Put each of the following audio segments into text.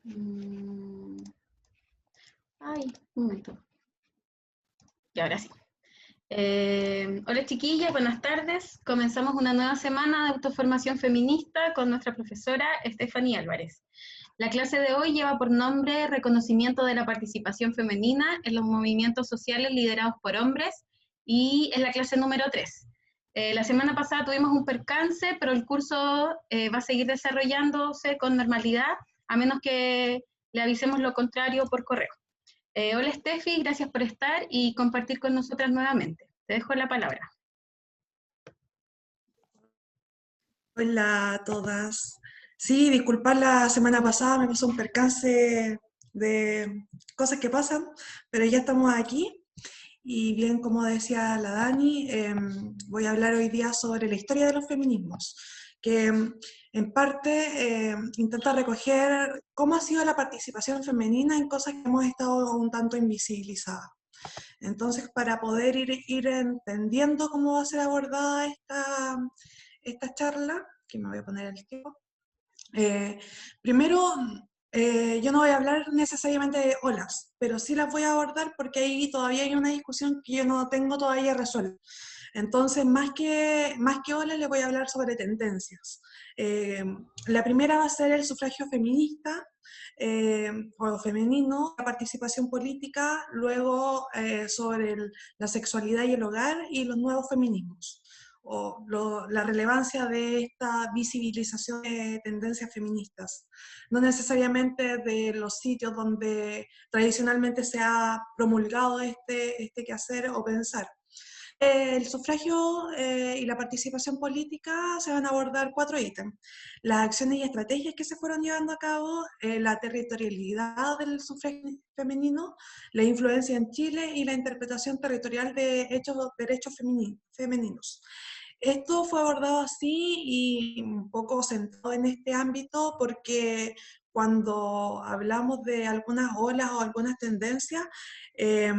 Mm, Ay, un momento. Y ahora sí. Hola chiquillas, buenas tardes. Comenzamos una nueva semana de autoformación feminista con nuestra profesora Estefanía Álvarez. La clase de hoy lleva por nombre Reconocimiento de la participación femenina en los movimientos sociales liderados por hombres y es la clase número 3. La semana pasada tuvimos un percance, pero el curso va a seguir desarrollándose con normalidad, a menos que le avisemos lo contrario por correo. Hola Steffi, gracias por estar y compartir con nosotras nuevamente. Te dejo la palabra. Hola a todas. Sí, disculpad, la semana pasada me pasó un percance de cosas que pasan, pero ya estamos aquí. Y bien, como decía la Dani, voy a hablar hoy día sobre la historia de los feminismos, que en parte intenta recoger cómo ha sido la participación femenina en cosas que hemos estado un tanto invisibilizadas. Entonces, para poder ir entendiendo cómo va a ser abordada esta charla, que me voy a poner el tiempo, primero, yo no voy a hablar necesariamente de olas, pero sí las voy a abordar porque ahí todavía hay una discusión que yo no tengo todavía resuelta. Entonces, más que olas, les voy a hablar sobre tendencias. La primera va a ser el sufragio feminista, o femenino, la participación política, luego sobre la sexualidad y el hogar y los nuevos feminismos, o la relevancia de esta visibilización de tendencias feministas, no necesariamente de los sitios donde tradicionalmente se ha promulgado este quehacer o pensar. El sufragio y la participación política se van a abordar 4 ítems: las acciones y estrategias que se fueron llevando a cabo, la territorialidad del sufragio femenino, la influencia en Chile y la interpretación territorial de derechos femeninos. Esto fue abordado así y un poco centrado en este ámbito porque cuando hablamos de algunas olas o algunas tendencias, eh,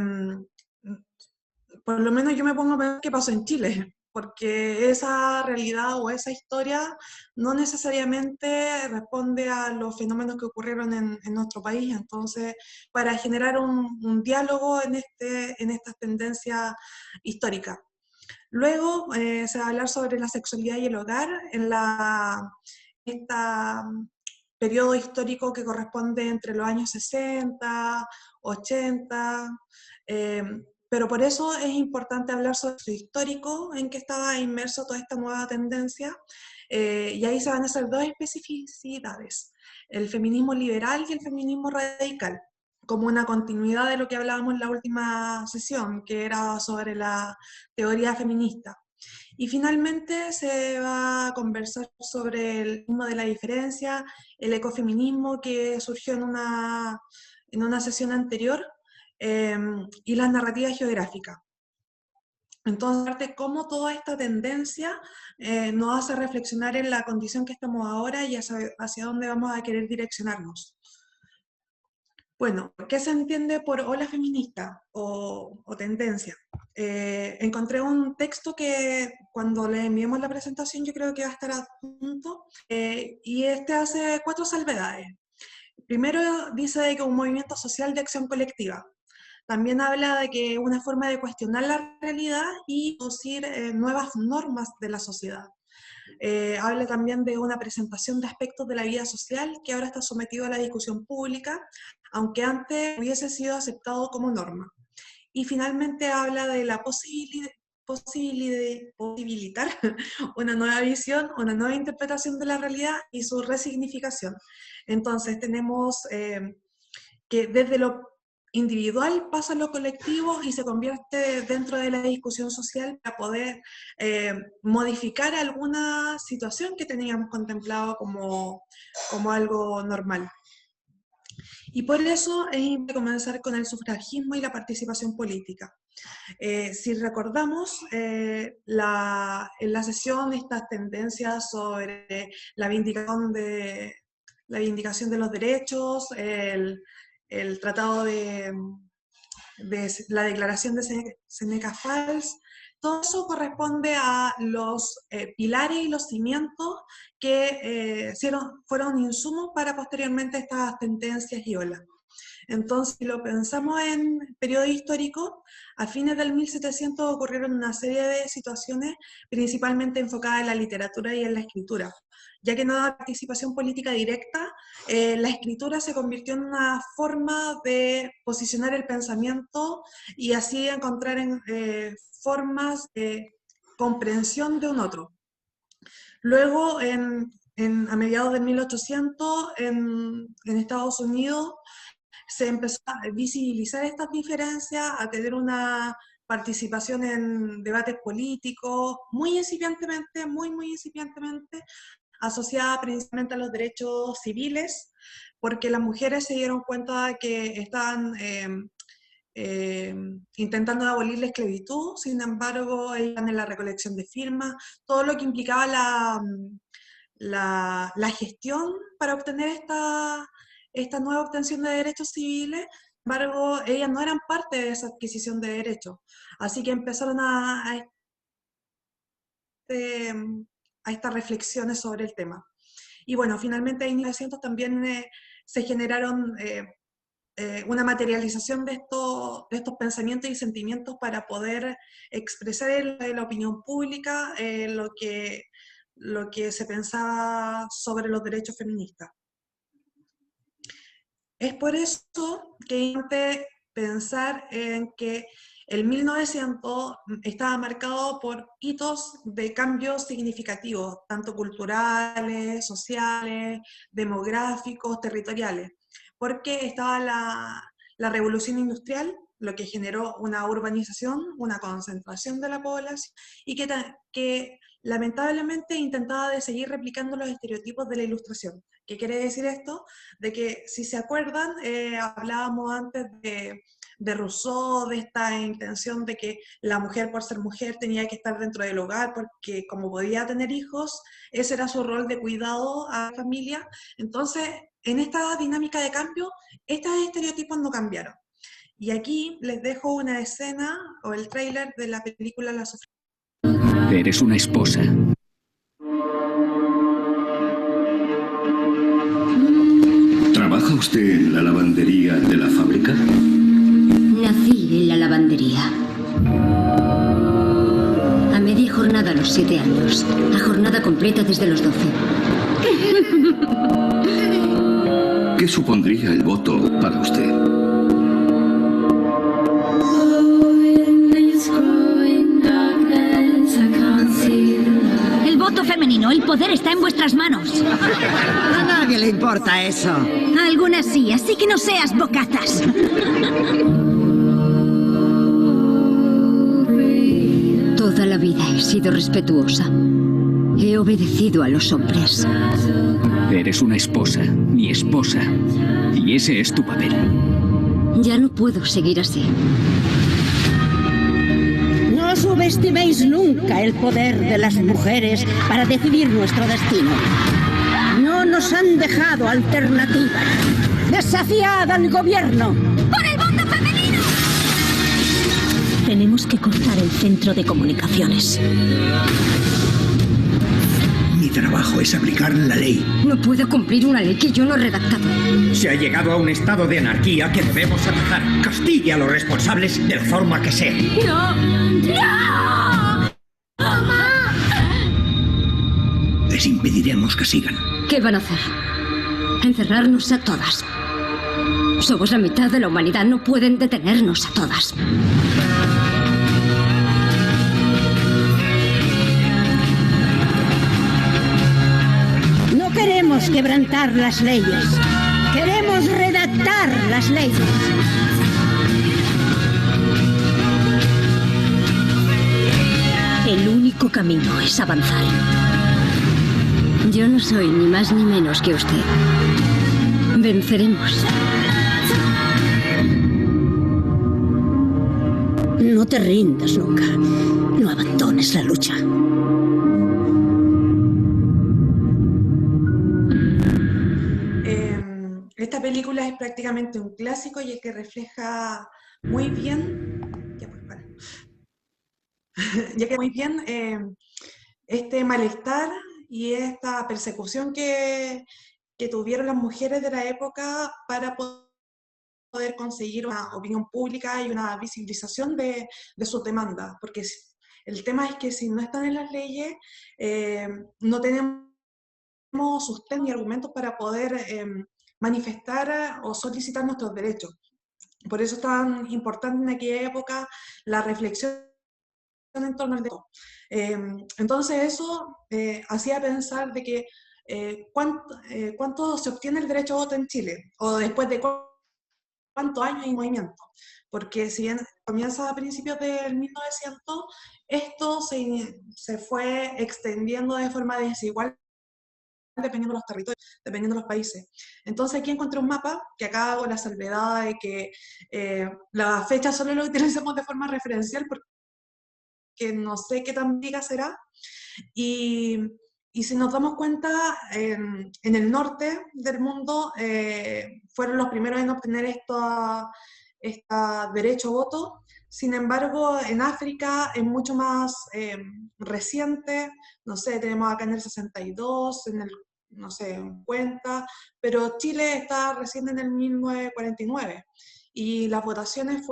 por lo menos yo me pongo a ver qué pasó en Chile, porque esa realidad o esa historia no necesariamente responde a los fenómenos que ocurrieron en nuestro país. Entonces, para generar un diálogo en estas tendencias históricas. Luego se va a hablar sobre la sexualidad y el hogar en este periodo histórico que corresponde entre los años 60, 80, eh, pero por eso es importante hablar sobre lo histórico en que estaba inmerso toda esta nueva tendencia, y ahí se van a hacer 2 especificidades: el feminismo liberal y el feminismo radical, como una continuidad de lo que hablábamos en la última sesión, que era sobre la teoría feminista. Y finalmente se va a conversar sobre el ritmo de la diferencia, el ecofeminismo que surgió en una sesión anterior, y las narrativas geográficas. Entonces, cómo toda esta tendencia nos hace reflexionar en la condición que estamos ahora y hacia dónde vamos a querer direccionarnos. Bueno, ¿qué se entiende por ola feminista o tendencia? Encontré un texto que cuando le enviemos la presentación yo creo que va a estar adjunto, y este hace 4 salvedades. Primero dice de que un movimiento social de acción colectiva. También habla de que es una forma de cuestionar la realidad y producir nuevas normas de la sociedad. Habla también de una presentación de aspectos de la vida social que ahora está sometido a la discusión pública, aunque antes hubiese sido aceptado como norma. Y finalmente habla de la posibilitar una nueva visión, una nueva interpretación de la realidad y su resignificación. Entonces tenemos que desde lo individual pasa a lo colectivo y se convierte dentro de la discusión social para poder modificar alguna situación que teníamos contemplado como algo normal. Y por eso es importante comenzar con el sufragismo y la participación política. Si recordamos, en la sesión estas tendencias sobre la vindicación de los derechos, el tratado de la declaración de Seneca Falls, Todo eso corresponde a los pilares y los cimientos que fueron insumos para posteriormente estas tendencias y olas. Entonces, si lo pensamos en periodo histórico, a fines del 1700 ocurrieron una serie de situaciones principalmente enfocadas en la literatura y en la escritura. Ya que no había participación política directa, la escritura se convirtió en una forma de posicionar el pensamiento y así encontrar formas de comprensión de un otro. Luego, a mediados de 1800, en Estados Unidos, se empezó a visibilizar estas diferencias, a tener una participación en debates políticos, muy incipientemente, muy incipientemente, asociada principalmente a los derechos civiles, porque las mujeres se dieron cuenta de que estaban intentando abolir la esclavitud, sin embargo, iban en la recolección de firmas, todo lo que implicaba la gestión para obtener esta nueva obtención de derechos civiles. Sin embargo, ellas no eran parte de esa adquisición de derechos, así que empezaron a estas reflexiones sobre el tema. Y bueno, finalmente en 1900 también se generaron una materialización de estos pensamientos y sentimientos para poder expresar en la opinión pública lo que se pensaba sobre los derechos feministas. Es por eso que es importante pensar en que el 1900 estaba marcado por hitos de cambios significativos, tanto culturales, sociales, demográficos, territoriales, porque estaba la revolución industrial, lo que generó una urbanización, una concentración de la población, y que lamentablemente intentaba de seguir replicando los estereotipos de la Ilustración. ¿Qué quiere decir esto? De que, si se acuerdan, hablábamos antes de Rousseau, de esta intención de que la mujer, por ser mujer, tenía que estar dentro del hogar, porque como podía tener hijos, ese era su rol de cuidado a la familia. Entonces, en esta dinámica de cambio, estos estereotipos no cambiaron. Y aquí les dejo una escena, o el tráiler de la película La Sufrida. Eres una esposa. ¿Trabaja usted en la lavandería de la fábrica? Nací en la lavandería. A media jornada a los 7 años. A jornada completa desde los 12. ¿Qué supondría el voto para usted? El voto femenino, el poder está en vuestras manos. A nadie le importa eso. A algunas sí, así que no seas bocazas. Toda la vida he sido respetuosa. He obedecido a los hombres. Eres una esposa, mi esposa. Y ese es tu papel. Ya no puedo seguir así. No subestiméis nunca el poder de las mujeres para decidir nuestro destino. No nos han dejado alternativa. ¡Desafiad al gobierno! ¡Por el voto femenino! Tenemos que cortar el centro de comunicaciones. Mi trabajo es aplicar la ley. No puedo cumplir una ley que yo no he redactado. Se ha llegado a un estado de anarquía que debemos atajar. Castigue a los responsables de la forma que sea. ¡No! ¡No! ¡Mamá! Les impediremos que sigan. ¿Qué van a hacer? Encerrarnos a todas. Somos la mitad de la humanidad. No pueden detenernos a todas. No queremos quebrantar las leyes. Queremos redactar las leyes. El único camino es avanzar. Yo no soy ni más ni menos que usted. Venceremos. No te rindas nunca. No abandones la lucha. Esta película es prácticamente un clásico y el que refleja muy bien... Ya, pues, para. ya que muy bien este malestar y esta persecución que tuvieron las mujeres de la época para poder conseguir una opinión pública y una visibilización de sus demandas, porque el tema es que si no están en las leyes, no tenemos sustento ni argumentos para poder manifestar o solicitar nuestros derechos. Por eso es tan importante en aquella época la reflexión en torno al derecho. Entonces eso hacía pensar de que cuánto se obtiene el derecho a voto en Chile, o después de cuántos años hay movimiento. Porque si bien comienza a principios del 1900, esto se fue extendiendo de forma desigual dependiendo de los territorios, dependiendo de los países. Entonces aquí encontré un mapa, que acá hago la salvedad de que la fecha solo lo utilicemos de forma referencial, porque no sé qué tan viga será, y si nos damos cuenta, en el norte del mundo fueron los primeros en obtener este derecho a voto. Sin embargo, en África es mucho más reciente, no sé, tenemos acá en el 62, en el, no sé, 50, pero Chile está recién en el 1949. Y las votaciones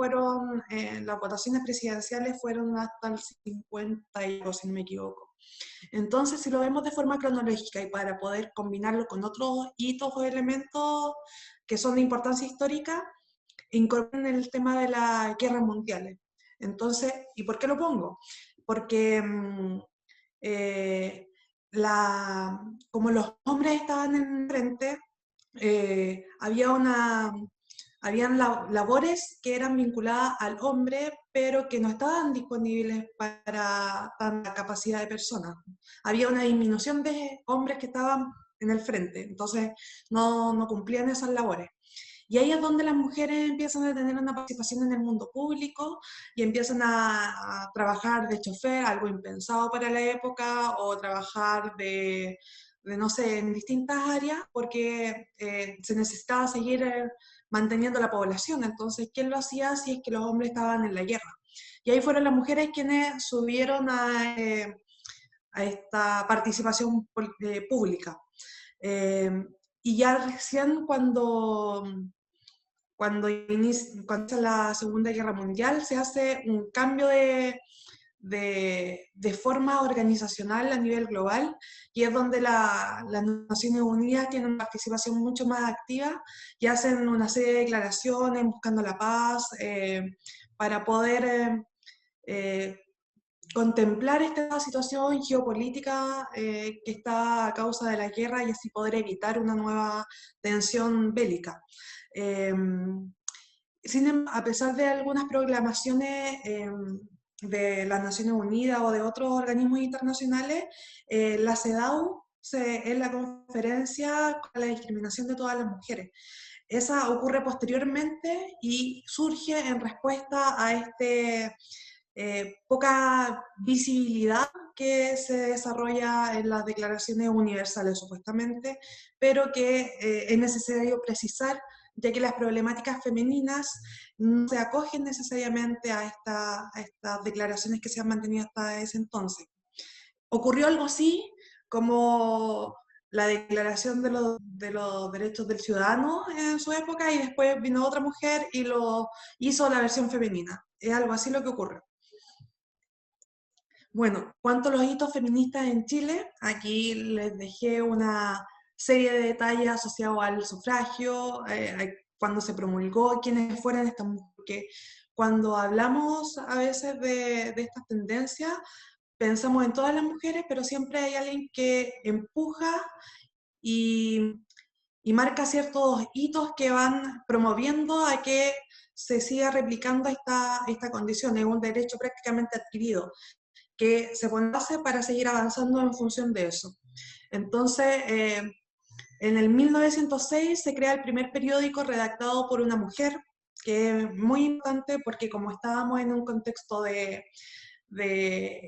las votaciones presidenciales fueron hasta el 50, si no me equivoco. Entonces, si lo vemos de forma cronológica y para poder combinarlo con otros hitos o elementos que son de importancia histórica, incorporan el tema de las guerras mundiales. Entonces, ¿y por qué lo pongo? Porque como los hombres estaban en frente, habían labores que eran vinculadas al hombre, pero que no estaban disponibles para tanta capacidad de personas. Había una disminución de hombres que estaban en el frente, entonces no cumplían esas labores. Y ahí es donde las mujeres empiezan a tener una participación en el mundo público y empiezan a trabajar de chofer, algo impensado para la época, o trabajar no sé, en distintas áreas, porque se necesitaba seguir manteniendo la población. Entonces, ¿quién lo hacía si es que los hombres estaban en la guerra? Y ahí fueron las mujeres quienes subieron a esta participación pública. Y ya recién cuando inicia la Segunda Guerra Mundial, se hace un cambio de forma organizacional a nivel global, y es donde las Naciones Unidas tienen una participación mucho más activa y hacen una serie de declaraciones buscando la paz para poder contemplar esta situación geopolítica que está a causa de la guerra, y así poder evitar una nueva tensión bélica. A pesar de algunas proclamaciones de las Naciones Unidas o de otros organismos internacionales, la CEDAW es la conferencia contra la discriminación de todas las mujeres. Esa ocurre posteriormente y surge en respuesta a poca visibilidad que se desarrolla en las declaraciones universales supuestamente, pero que es necesario precisar, ya que las problemáticas femeninas no se acogen necesariamente a estas declaraciones que se han mantenido hasta ese entonces. Ocurrió algo así como la Declaración de los Derechos del Ciudadano en su época, y después vino otra mujer y lo hizo la versión femenina. Es algo así lo que ocurre. Bueno, cuanto a los hitos feministas en Chile, aquí les dejé una serie de detalles asociados al sufragio, cuando se promulgó, quiénes fueron estas mujeres, porque cuando hablamos a veces de estas tendencias, pensamos en todas las mujeres, pero siempre hay alguien que empuja y marca ciertos hitos que van promoviendo a que se siga replicando esta condición. Es un derecho prácticamente adquirido, que se pone base para seguir avanzando en función de eso. Entonces, en el 1906 se crea el primer periódico redactado por una mujer, que es muy importante porque como estábamos en un contexto de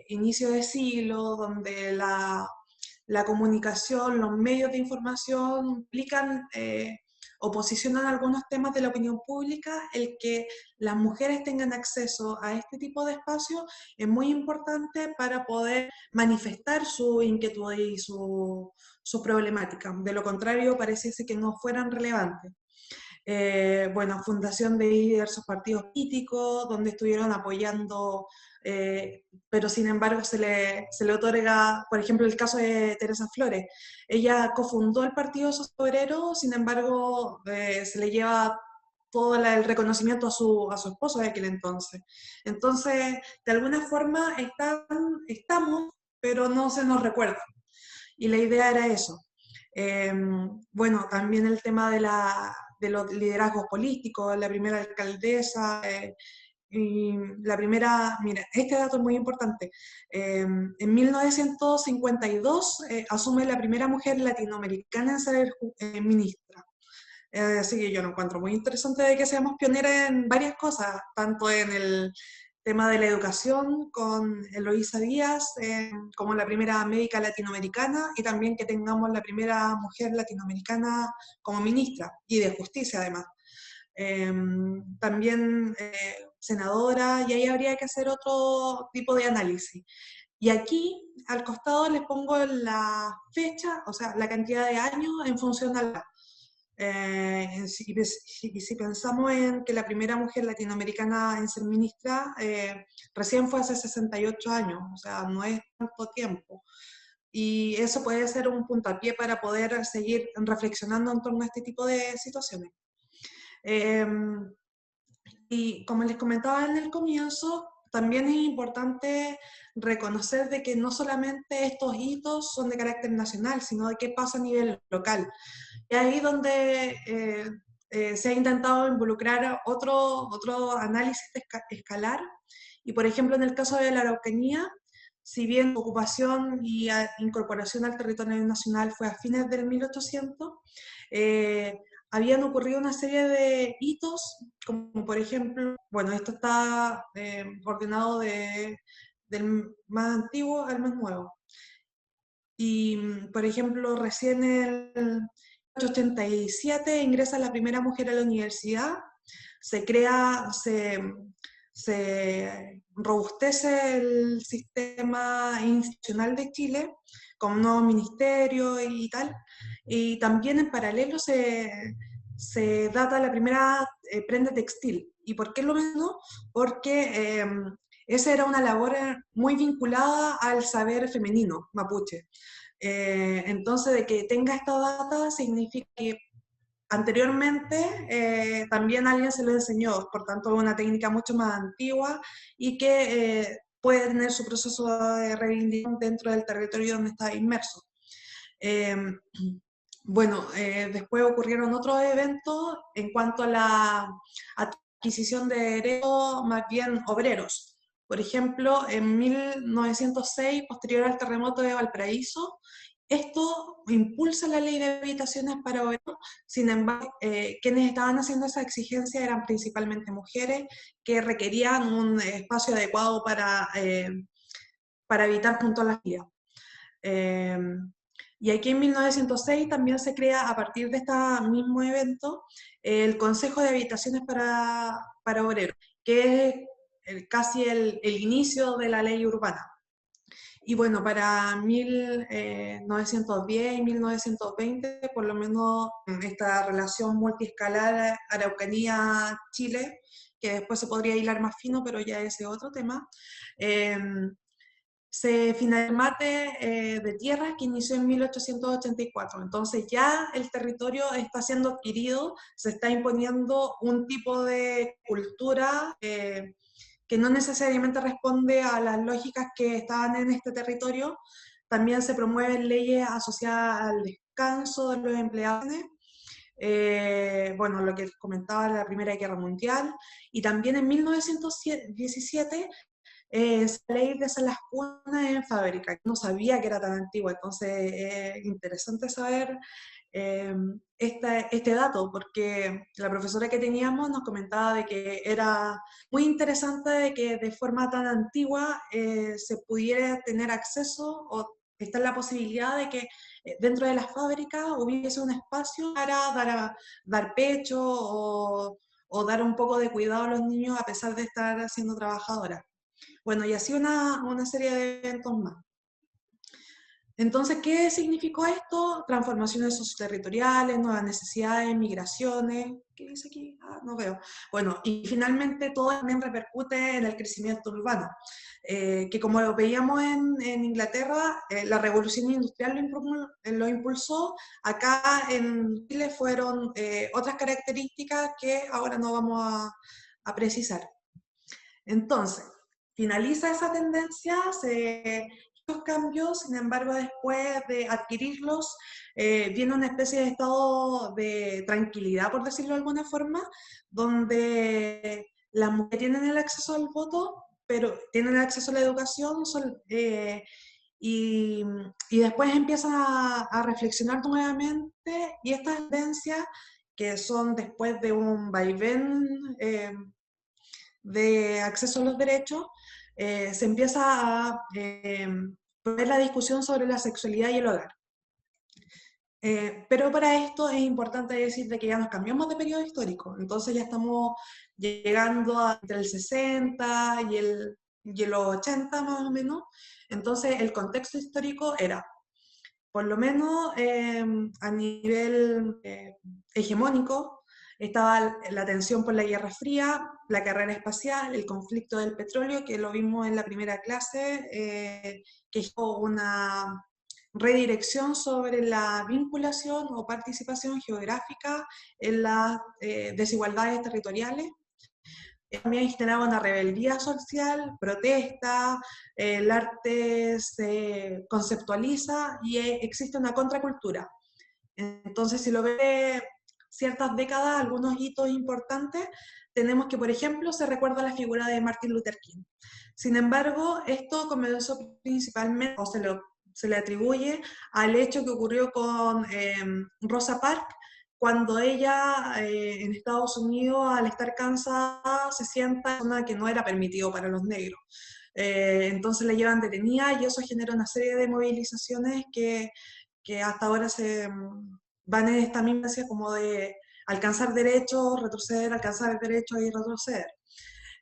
inicio de siglo, donde la comunicación, los medios de información implican o posicionan algunos temas de la opinión pública, el que las mujeres tengan acceso a este tipo de espacios es muy importante para poder manifestar su inquietud y su problemática. De lo contrario, pareciese que no fueran relevantes. Bueno, fundación de diversos partidos políticos, donde estuvieron apoyando, pero sin embargo se le otorga, por ejemplo, el caso de Teresa Flores. Ella cofundó el Partido Social Obrero, sin embargo, se le lleva todo el reconocimiento a su esposo de aquel entonces. Entonces, de alguna forma, estamos, pero no se nos recuerda. Y la idea era eso. Bueno, también el tema de los liderazgos políticos, la primera alcaldesa, y la primera, mira, este dato es muy importante, en 1952 asume la primera mujer latinoamericana en ser ministra. Así que yo lo encuentro muy interesante de que seamos pioneras en varias cosas, tanto en el tema de la educación con Eloísa Díaz, como la primera médica latinoamericana, y también que tengamos la primera mujer latinoamericana como ministra, y de justicia además. También senadora, y ahí habría que hacer otro tipo de análisis. Y aquí, al costado, les pongo la fecha, o sea, la cantidad de años en función a la... si pensamos en que la primera mujer latinoamericana en ser ministra recién fue hace 68 años, o sea, no es tanto tiempo. Y eso puede ser un puntapié para poder seguir reflexionando en torno a este tipo de situaciones. Y como les comentaba en el comienzo, también es importante reconocer de que no solamente estos hitos son de carácter nacional, sino de qué pasa a nivel local. Y ahí donde se ha intentado involucrar otro análisis escalar, y por ejemplo en el caso de la Araucanía, si bien ocupación y incorporación al territorio nacional fue a fines del 1800, habían ocurrido una serie de hitos, como por ejemplo, bueno, esto está ordenado del más antiguo al más nuevo. Y, por ejemplo, recién en el 1987 ingresa la primera mujer a la universidad, se robustece el sistema institucional de Chile con un nuevo ministerio y tal, y también en paralelo se data la primera prenda textil. ¿Y por qué lo mismo? Porque esa era una labor muy vinculada al saber femenino mapuche. Entonces, de que tenga esta data significa que anteriormente también alguien se lo enseñó, por tanto es una técnica mucho más antigua y que puede tener su proceso de reivindicación dentro del territorio donde está inmerso. Bueno, después ocurrieron otros eventos en cuanto a la adquisición de derechos más bien obreros. Por ejemplo, en 1906, posterior al terremoto de Valparaíso, esto impulsa la ley de habitaciones para obreros. Sin embargo, quienes estaban haciendo esa exigencia eran principalmente mujeres que requerían un espacio adecuado para habitar junto a las vías. Y aquí en 1906 también se crea, a partir de este mismo evento, el Consejo de Habitaciones para Obreros, que es casi el inicio de la ley urbana. Y bueno, para 1910 y 1920, por lo menos esta relación multiescalar Araucanía-Chile, que después se podría hilar más fino, pero ya ese es otro tema, se finalizó el mate de tierras que inició en 1884. Entonces ya el territorio está siendo adquirido, se está imponiendo un tipo de cultura que no necesariamente responde a las lógicas que estaban en este territorio. También se promueven leyes asociadas al descanso de los empleados, bueno, lo que les comentaba de la Primera Guerra Mundial, y también en 1917 esa ley de hacer las cunas en fábrica. No sabía que era tan antigua, entonces es interesante saber este dato, porque la profesora que teníamos nos comentaba de que era muy interesante de que de forma tan antigua se pudiera tener acceso o está la posibilidad de que dentro de las fábricas hubiese un espacio para dar pecho o dar un poco de cuidado a los niños a pesar de estar siendo trabajadoras. Bueno, y así una serie de eventos más. Entonces, ¿qué significó esto? Transformaciones socioterritoriales, nuevas necesidades, migraciones. ¿Qué dice aquí? Ah, no veo. Bueno, y finalmente todo también repercute en el crecimiento urbano, que como lo veíamos en Inglaterra, la revolución industrial lo impulsó. Acá en Chile fueron otras características que ahora no vamos a precisar. Entonces, finaliza esa tendencia, estos cambios, sin embargo, después de adquirirlos, viene una especie de estado de tranquilidad, por decirlo de alguna forma, donde las mujeres tienen el acceso al voto, pero tienen el acceso a la educación, y después empiezan a reflexionar nuevamente, y estas tendencias, que son después de un vaivén de acceso a los derechos, se empieza a poner la discusión sobre la sexualidad y el hogar. Pero para esto es importante decir de que ya nos cambiamos de periodo histórico, entonces ya estamos llegando entre el 60 y los 80 más o menos. Entonces el contexto histórico era, por lo menos a nivel hegemónico, estaba la tensión por la Guerra Fría, la carrera espacial, el conflicto del petróleo, que lo vimos en la primera clase, que hizo una redirección sobre la vinculación o participación geográfica en las desigualdades territoriales. También generaba una rebeldía social, protesta, el arte se conceptualiza y existe una contracultura. Entonces, si lo ve ciertas décadas, algunos hitos importantes, tenemos que, por ejemplo, se recuerda la figura de Martin Luther King. Sin embargo, esto comenzó principalmente, o se le atribuye al hecho que ocurrió con Rosa Parks, cuando ella en Estados Unidos, al estar cansada, se sienta en una zona que no era permitido para los negros. Entonces la llevan detenida y eso genera una serie de movilizaciones que hasta ahora se van en esta misma ansia como de alcanzar derechos, retroceder, alcanzar derechos y retroceder.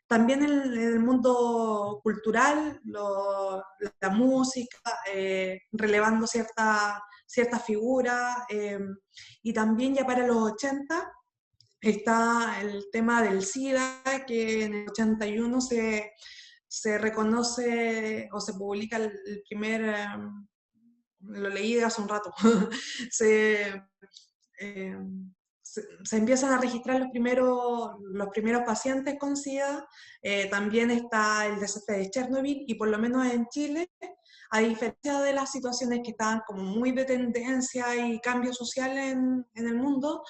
También en el mundo cultural, la música, relevando cierta figura, y también ya para los 80 está el tema del SIDA, que en el 81 se reconoce o se publica el primer, lo leí hace un rato, se empiezan a registrar los primeros pacientes con SIDA. También está el desastre de Chernobyl, y por lo menos en Chile, a diferencia de las situaciones que estaban como muy de tendencia y cambio social en el mundo,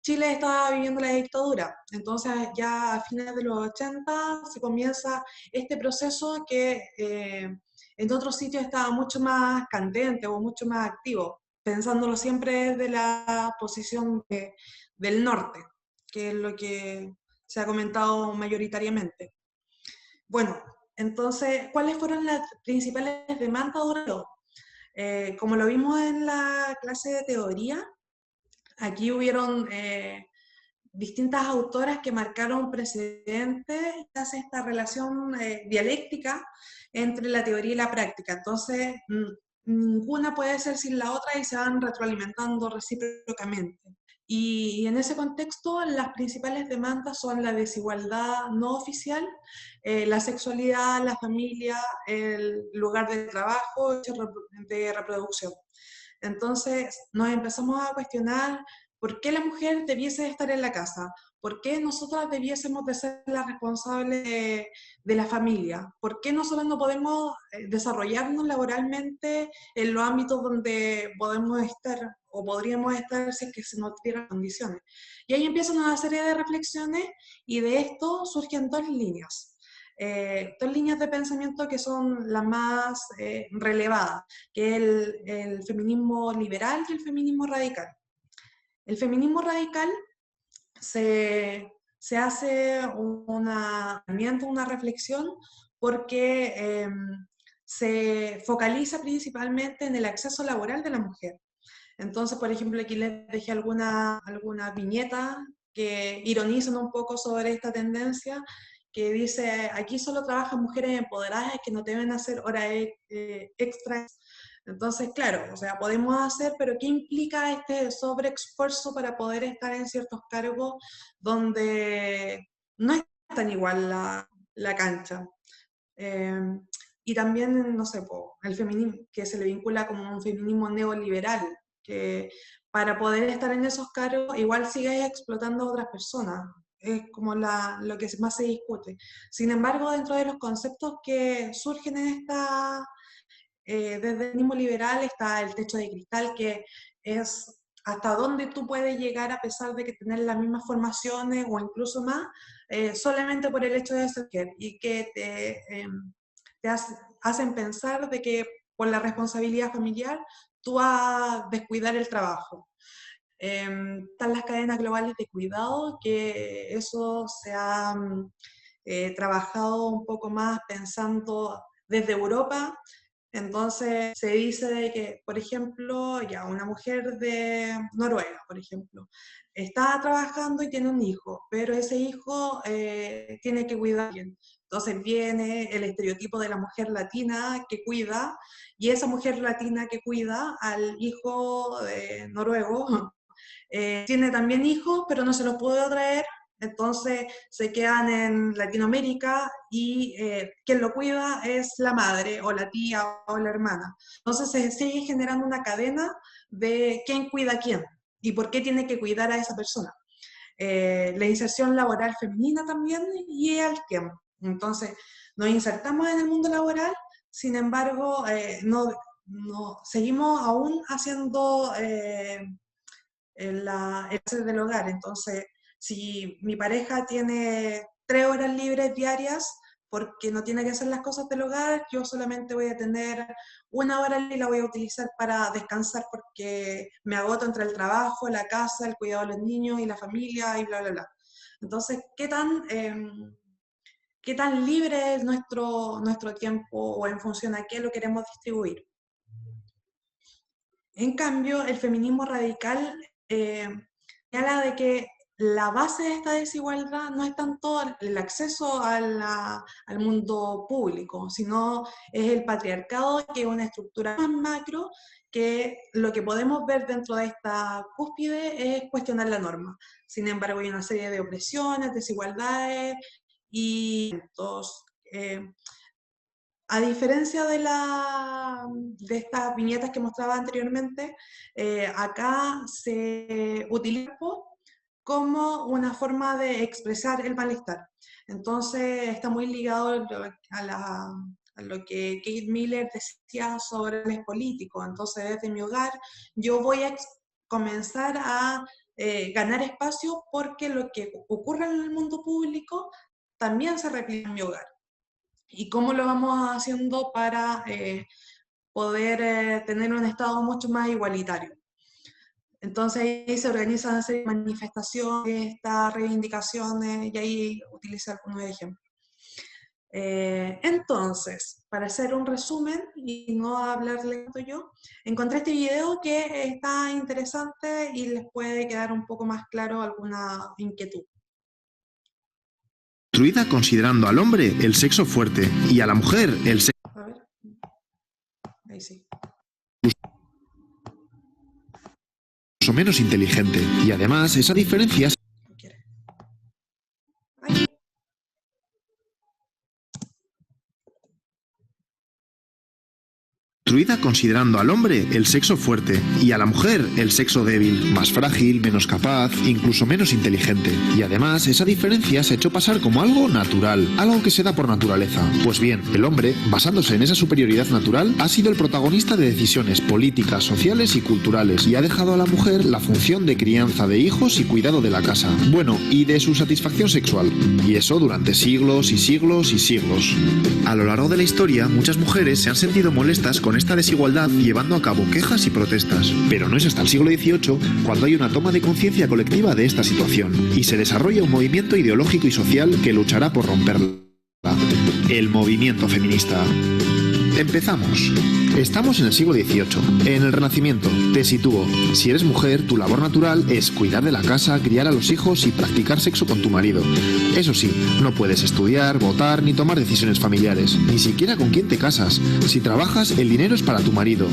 Chile estaba viviendo la dictadura. Entonces ya a fines de los 80 se comienza este proceso que en otros sitios estaba mucho más candente o mucho más activo, pensándolo siempre desde la posición del norte, que es lo que se ha comentado mayoritariamente. Bueno, entonces, ¿cuáles fueron las principales demandas de Oreo? Como lo vimos en la clase de teoría, aquí hubieron distintas autoras que marcaron precedentes y hace esta relación dialéctica entre la teoría y la práctica. Entonces, ninguna puede ser sin la otra y se van retroalimentando recíprocamente. Y en ese contexto, las principales demandas son la desigualdad no oficial, la sexualidad, la familia, el lugar de trabajo, de reproducción. Entonces, nos empezamos a cuestionar por qué la mujer debiese estar en la casa, por qué nosotras debiésemos de ser las responsables de la familia, por qué nosotros no podemos desarrollarnos laboralmente en los ámbitos donde podemos estar o podríamos estar si es que se nos dieran condiciones. Y ahí empiezan una serie de reflexiones y de esto surgen dos líneas de pensamiento que son las más relevadas, que es el feminismo liberal y el feminismo radical. El feminismo radical se hace una reflexión porque se focaliza principalmente en el acceso laboral de la mujer. Entonces, por ejemplo, aquí les dejé algunas viñetas que ironizan un poco sobre esta tendencia, que dice, aquí solo trabajan mujeres empoderadas que no deben hacer horas extras. Entonces, claro, o sea, podemos hacer, pero ¿qué implica este sobreesfuerzo para poder estar en ciertos cargos donde no es tan igual la cancha? Y también, no sé, el feminismo, que se le vincula como un feminismo neoliberal, que para poder estar en esos cargos igual sigues explotando a otras personas. Es como lo que más se discute. Sin embargo, dentro de los conceptos que surgen en desde el feminismo liberal está el techo de cristal, que es hasta dónde tú puedes llegar a pesar de que tener las mismas formaciones o incluso más, solamente por el hecho de ser mujer, y que te hacen pensar de que por la responsabilidad familiar tú vas a descuidar el trabajo. Están las cadenas globales de cuidado, que eso se ha trabajado un poco más pensando desde Europa. Entonces se dice de que, por ejemplo, ya una mujer de Noruega, por ejemplo, está trabajando y tiene un hijo, pero ese hijo tiene que cuidar a alguien. Entonces viene el estereotipo de la mujer latina que cuida, y esa mujer latina que cuida al hijo noruego tiene también hijos, pero no se los puede traer, entonces se quedan en Latinoamérica y quien lo cuida es la madre o la tía o la hermana. Entonces se sigue generando una cadena de quién cuida a quién y por qué tiene que cuidar a esa persona. La inserción laboral femenina también y el tiempo. Entonces nos insertamos en el mundo laboral, sin embargo no seguimos aún haciendo el hacer del hogar. Entonces, si mi pareja tiene 3 horas libres diarias porque no tiene que hacer las cosas del hogar, yo solamente voy a tener 1 hora y la voy a utilizar para descansar porque me agoto entre el trabajo, la casa, el cuidado de los niños y la familia y bla, bla, bla. Entonces, ¿qué tan libre es nuestro tiempo o en función a qué lo queremos distribuir? En cambio, el feminismo radical señala de que la base de esta desigualdad no es tanto el acceso al mundo público, sino es el patriarcado, que es una estructura más macro, que lo que podemos ver dentro de esta cúspide es cuestionar la norma. Sin embargo, hay una serie de opresiones, desigualdades y a diferencia de estas viñetas que mostraba anteriormente, acá se utiliza como una forma de expresar el malestar. Entonces está muy ligado a lo que Kate Miller decía sobre el político. Entonces desde mi hogar yo voy a comenzar a ganar espacio porque lo que ocurre en el mundo público también se replica en mi hogar. ¿Y cómo lo vamos haciendo para poder tener un Estado mucho más igualitario? Entonces ahí se organizan una serie de manifestaciones, estas reivindicaciones, y ahí utilicé algunos ejemplos. Entonces, para hacer un resumen y no hablarle tanto yo, encontré este video que está interesante y les puede quedar un poco más claro alguna inquietud. Construida considerando al hombre el sexo fuerte y a la mujer el sexo... A ver, ahí sí. menos inteligente. Y además, esa diferencia... Construida considerando al hombre el sexo fuerte y a la mujer el sexo débil, más frágil, menos capaz, incluso menos inteligente. Y además, esa diferencia se ha hecho pasar como algo natural, algo que se da por naturaleza. Pues bien, el hombre, basándose en esa superioridad natural, ha sido el protagonista de decisiones políticas, sociales y culturales, y ha dejado a la mujer la función de crianza de hijos y cuidado de la casa. Bueno, y de su satisfacción sexual. Y eso durante siglos y siglos y siglos. A lo largo de la historia, muchas mujeres se han sentido molestas con esta desigualdad, llevando a cabo quejas y protestas. Pero no es hasta el siglo XVIII cuando hay una toma de conciencia colectiva de esta situación, y se desarrolla un movimiento ideológico y social que luchará por romperla. El movimiento feminista. Empezamos. Estamos en el siglo XVIII, en el Renacimiento. Te sitúo. Si eres mujer, tu labor natural es cuidar de la casa, criar a los hijos y practicar sexo con tu marido. Eso sí, no puedes estudiar, votar ni tomar decisiones familiares, ni siquiera con quién te casas. Si trabajas, el dinero es para tu marido.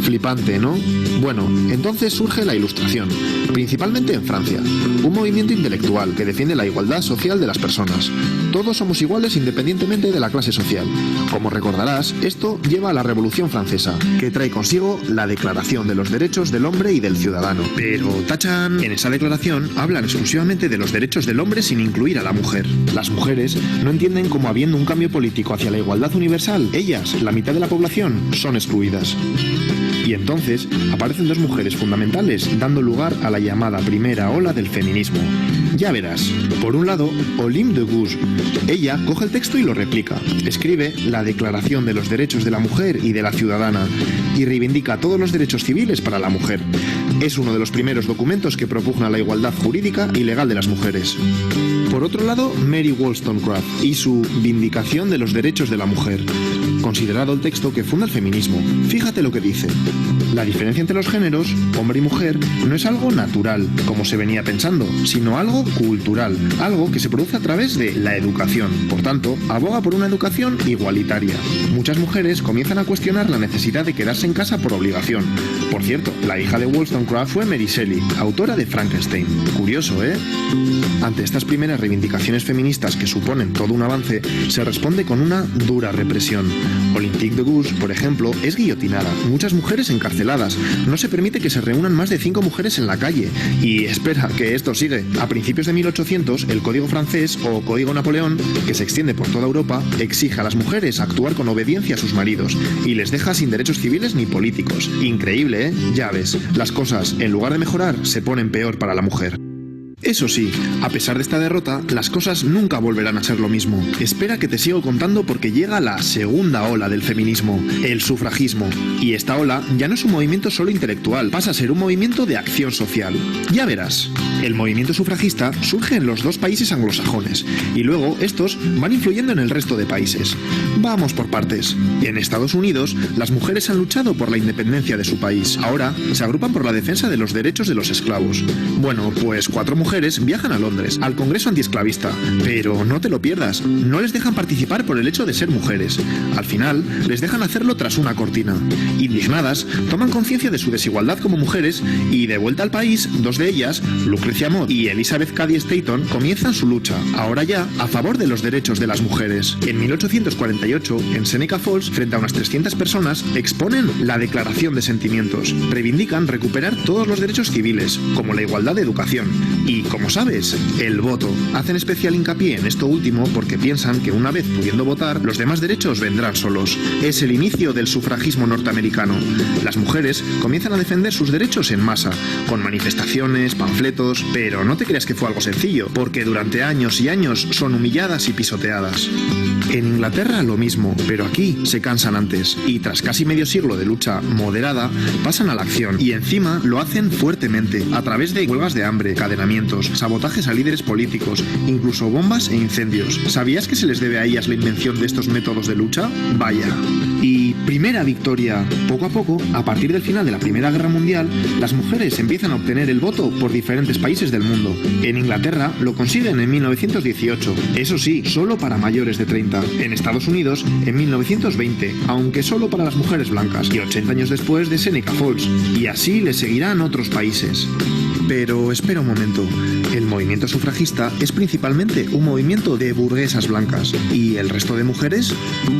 Flipante, ¿no? Bueno, entonces surge la Ilustración, principalmente en Francia, un movimiento intelectual que defiende la igualdad social de las personas. Todos somos iguales independientemente de la clase social. Como recordarás, esto lleva a la Revolución Francesa, que trae consigo la Declaración de los Derechos del Hombre y del Ciudadano. Pero, ¡tachán!, en esa declaración hablan exclusivamente de los derechos del hombre sin incluir a la mujer. Las mujeres no entienden cómo, habiendo un cambio político hacia la igualdad universal, ellas, la mitad de la población, son excluidas. Y entonces aparecen dos mujeres fundamentales dando lugar a la llamada primera ola del feminismo. Ya verás. Por un lado, Olympe de Gouges. Ella coge el texto y lo replica. Escribe la Declaración de los Derechos de la Mujer y de la Ciudadana y reivindica todos los derechos civiles para la mujer. Es uno de los primeros documentos que propugna la igualdad jurídica y legal de las mujeres. Por otro lado, Mary Wollstonecraft y su Vindicación de los Derechos de la Mujer. Considerado el texto que funda el feminismo. Fíjate lo que dice. La diferencia entre los géneros, hombre y mujer, no es algo natural, como se venía pensando, sino algo cultural, algo que se produce a través de la educación. Por tanto, aboga por una educación igualitaria. Muchas mujeres comienzan a cuestionar la necesidad de quedarse en casa por obligación. Por cierto, la hija de Wollstonecraft fue Mary Shelley, autora de Frankenstein. Curioso, ¿eh? Ante estas primeras reivindicaciones feministas que suponen todo un avance, se responde con una dura represión. Olympe de Gouges, por ejemplo, es guillotinada, muchas mujeres encarceladas, no se permite que se reúnan más de 5 mujeres en la calle. Y espera, que esto sigue. A principios de 1800, el Código francés o Código Napoleón, que se extiende por toda Europa, exige a las mujeres actuar con obediencia a sus maridos y les deja sin derechos civiles ni políticos. Increíble, ¿eh? Ya ves, las cosas, en lugar de mejorar, se ponen peor para la mujer. Eso sí, a pesar de esta derrota, las cosas nunca volverán a ser lo mismo. Espera que te sigo contando porque llega la segunda ola del feminismo, el sufragismo. Y esta ola ya no es un movimiento solo intelectual, pasa a ser un movimiento de acción social. Ya verás. El movimiento sufragista surge en los dos países anglosajones y luego estos van influyendo en el resto de países. Vamos por partes. En Estados Unidos, las mujeres han luchado por la independencia de su país. Ahora se agrupan por la defensa de los derechos de los esclavos. Bueno, pues 4 mujeres viajan a Londres, al Congreso Antiesclavista. Pero no te lo pierdas, no les dejan participar por el hecho de ser mujeres. Al final, les dejan hacerlo tras una cortina. Indignadas, toman conciencia de su desigualdad como mujeres y, de vuelta al país, 2 de ellas, Lucrecia Mott y Elizabeth Cady Stanton, comienzan su lucha, ahora ya, a favor de los derechos de las mujeres. En 1848, en Seneca Falls, frente a unas 300 personas, exponen la Declaración de Sentimientos. Reivindican recuperar todos los derechos civiles, como la igualdad de educación. Y, como sabes, el voto. Hacen especial hincapié en esto último porque piensan que una vez pudiendo votar, los demás derechos vendrán solos. Es el inicio del sufragismo norteamericano. Las mujeres comienzan a defender sus derechos en masa, con manifestaciones, panfletos, pero no te creas que fue algo sencillo, porque durante años y años son humilladas y pisoteadas. En Inglaterra lo mismo, pero aquí se cansan antes, y tras casi medio siglo de lucha moderada, pasan a la acción, y encima lo hacen fuertemente, a través de huelgas de hambre, cadenamientos, sabotajes a líderes políticos, incluso bombas e incendios. ¿Sabías que se les debe a ellas la invención de estos métodos de lucha? Vaya. Y primera victoria. Poco a poco, a partir del final de la Primera Guerra Mundial, las mujeres empiezan a obtener el voto por diferentes países del mundo. En Inglaterra lo consiguen en 1918, eso sí, solo para mayores de 30. En Estados Unidos, en 1920, aunque solo para las mujeres blancas, y 80 años después de Seneca Falls. Y así le seguirán otros países. Pero espera un momento, el movimiento sufragista es principalmente un movimiento de burguesas blancas. ¿Y el resto de mujeres?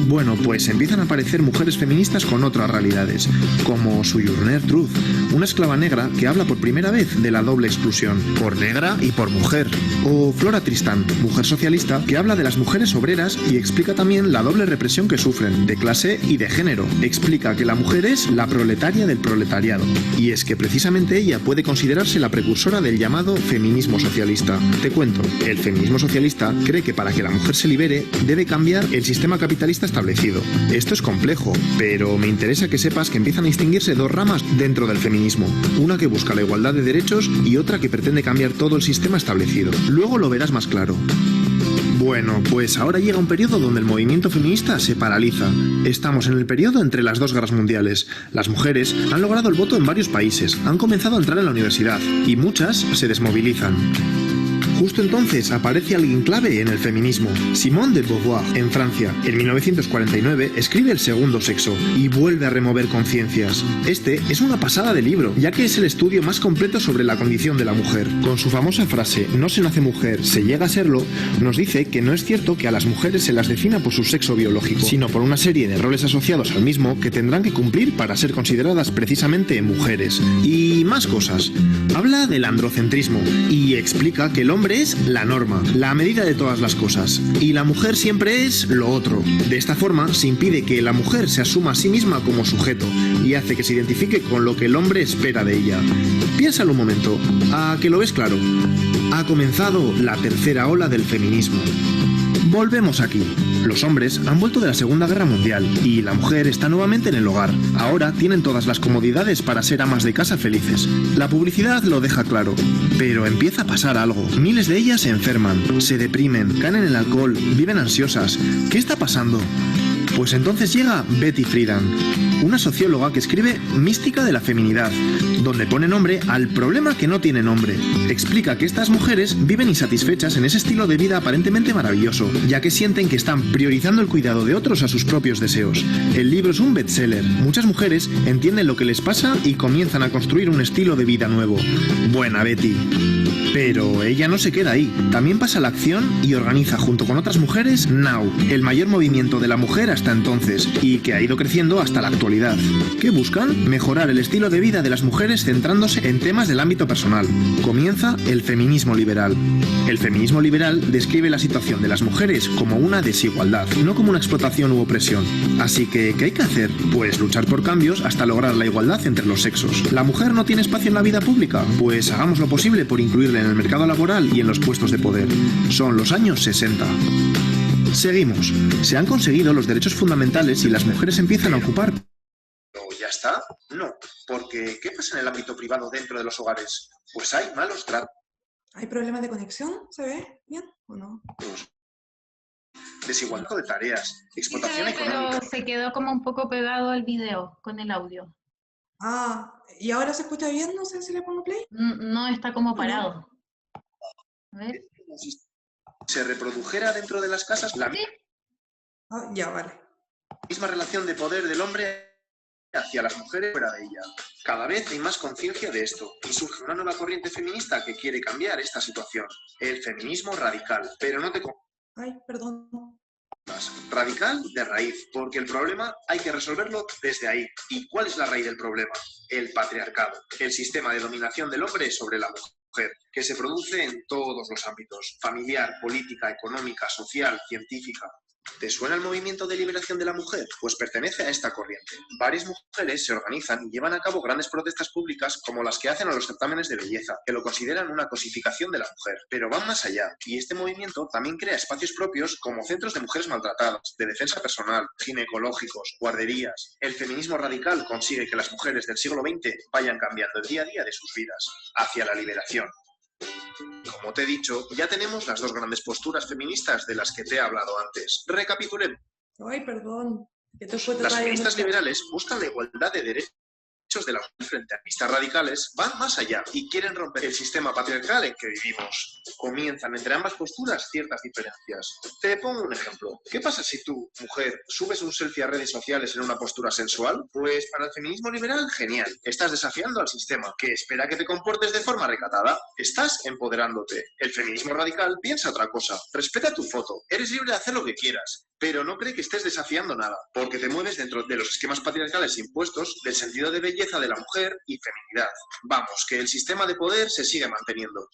Bueno, pues empiezan a aparecer mujeres feministas con otras realidades, como Sojourner Truth, una esclava negra que habla por primera vez de la doble exclusión, por negra y por mujer. O Flora Tristan, mujer socialista que habla de las mujeres obreras y explica también la doble represión que sufren, de clase y de género. Explica que la mujer es la proletaria del proletariado. Y es que precisamente ella puede considerarse la precursora del llamado feminismo socialista. Te cuento, el feminismo socialista cree que para que la mujer se libere debe cambiar el sistema capitalista establecido. Esto es complejo, pero me interesa que sepas que empiezan a distinguirse 2 ramas dentro del feminismo, una que busca la igualdad de derechos y otra que pretende cambiar todo el sistema establecido. Luego lo verás más claro. Bueno, pues ahora llega un periodo donde el movimiento feminista se paraliza. Estamos en el periodo entre las dos guerras mundiales. Las mujeres han logrado el voto en varios países, han comenzado a entrar en la universidad y muchas se desmovilizan. Justo entonces aparece alguien clave en el feminismo, Simone de Beauvoir, en Francia. En 1949 escribe El segundo sexo y vuelve a remover conciencias. Este es una pasada de libro, ya que es el estudio más completo sobre la condición de la mujer. Con su famosa frase, no se nace mujer, se llega a serlo, nos dice que no es cierto que a las mujeres se las defina por su sexo biológico, sino por una serie de roles asociados al mismo que tendrán que cumplir para ser consideradas precisamente mujeres. Y más cosas. Habla del androcentrismo y explica que el hombre es la norma, la medida de todas las cosas, y la mujer siempre es lo otro. De esta forma se impide que la mujer se asuma a sí misma como sujeto y hace que se identifique con lo que el hombre espera de ella. Piénsalo un momento, ¿a que lo ves claro? Ha comenzado la tercera ola del feminismo. Volvemos aquí. Los hombres han vuelto de la Segunda Guerra Mundial y la mujer está nuevamente en el hogar. Ahora tienen todas las comodidades para ser amas de casa felices. La publicidad lo deja claro. Pero empieza a pasar algo. Miles de ellas se enferman, se deprimen, caen en el alcohol, viven ansiosas. ¿Qué está pasando? Pues entonces llega Betty Friedan, una socióloga que escribe Mística de la feminidad, donde pone nombre al problema que no tiene nombre. Explica que estas mujeres viven insatisfechas en ese estilo de vida aparentemente maravilloso, ya que sienten que están priorizando el cuidado de otros a sus propios deseos. El libro es un bestseller. Muchas mujeres entienden lo que les pasa y comienzan a construir un estilo de vida nuevo. Buena Betty. Pero ella no se queda ahí. También pasa a la acción y organiza junto con otras mujeres Now, el mayor movimiento de la mujer hasta entonces, y que ha ido creciendo hasta la actualidad. ¿Qué buscan? Mejorar el estilo de vida de las mujeres centrándose en temas del ámbito personal. Comienza el feminismo liberal. El feminismo liberal describe la situación de las mujeres como una desigualdad, no como una explotación u opresión. Así que, ¿qué hay que hacer? Pues luchar por cambios hasta lograr la igualdad entre los sexos. ¿La mujer no tiene espacio en la vida pública? Pues hagamos lo posible por incluirla en el mercado laboral y en los puestos de poder. Son los años 60. Seguimos. Se han conseguido los derechos fundamentales y las mujeres empiezan a ocupar. ¿Ya está? No, porque ¿qué pasa en el ámbito privado dentro de los hogares? Pues hay malos tratos. ¿Hay problemas de conexión? ¿Se ve bien o no? Desigualdad de tareas, explotación Pero económica. se quedó como un poco pegado al video con el audio. Ah, ¿y ahora se escucha bien? No sé si le pongo play. No, está como parado. A ver. Se reprodujera dentro de las casas la Ah, ya, vale. misma relación de poder del hombre hacia las mujeres fuera de ella. Cada vez hay más conciencia de esto y surge una nueva corriente feminista que quiere cambiar esta situación. El feminismo radical. Pero no te Ay, perdón. radical de raíz, porque el problema hay que resolverlo desde ahí. ¿Y cuál es la raíz del problema? El patriarcado, el sistema de dominación del hombre sobre la mujer, que se produce en todos los ámbitos: familiar, política, económica, social, científica. ¿Te suena el movimiento de liberación de la mujer? Pues pertenece a esta corriente. Varias mujeres se organizan y llevan a cabo grandes protestas públicas como las que hacen a los certámenes de belleza, que lo consideran una cosificación de la mujer. Pero van más allá, y este movimiento también crea espacios propios como centros de mujeres maltratadas, de defensa personal, ginecológicos, guarderías. El feminismo radical consigue que las mujeres del siglo XX vayan cambiando el día a día de sus vidas, hacia la liberación. Como te he dicho, ya tenemos las dos grandes posturas feministas de las que te he hablado antes. Recapitulemos. Ay, perdón. Las feministas liberales buscan la igualdad de derechos de la mujer frente a feministas radicales, van más allá y quieren romper el sistema patriarcal en que vivimos. Comienzan entre ambas posturas ciertas diferencias. Te pongo un ejemplo. ¿Qué pasa si tú, mujer, subes un selfie a redes sociales en una postura sensual? Pues para el feminismo liberal, genial. Estás desafiando al sistema, que espera que te comportes de forma recatada. Estás empoderándote. El feminismo radical piensa otra cosa. Respeta tu foto. Eres libre de hacer lo que quieras, pero no cree que estés desafiando nada, porque te mueves dentro de los esquemas patriarcales impuestos del sentido de belleza de la mujer y feminidad. Vamos, que el sistema de poder se sigue manteniendo.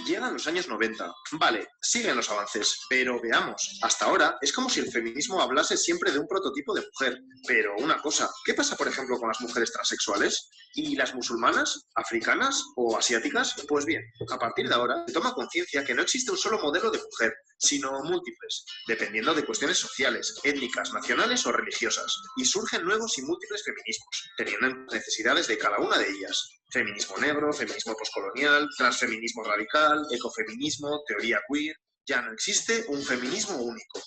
Llegan los años 90. Vale, siguen los avances, pero veamos. Hasta ahora es como si el feminismo hablase siempre de un prototipo de mujer. Pero una cosa, ¿qué pasa por ejemplo con las mujeres transexuales? ¿Y las musulmanas, africanas o asiáticas? Pues bien, a partir de ahora se toma conciencia que no existe un solo modelo de mujer, sino múltiples, dependiendo de cuestiones sociales, étnicas, nacionales o religiosas. Y surgen nuevos y múltiples feminismos, teniendo en cuenta necesidades de cada una de ellas. Feminismo negro, feminismo poscolonial, transfeminismo radical, ecofeminismo, teoría queer. Ya no existe un feminismo único.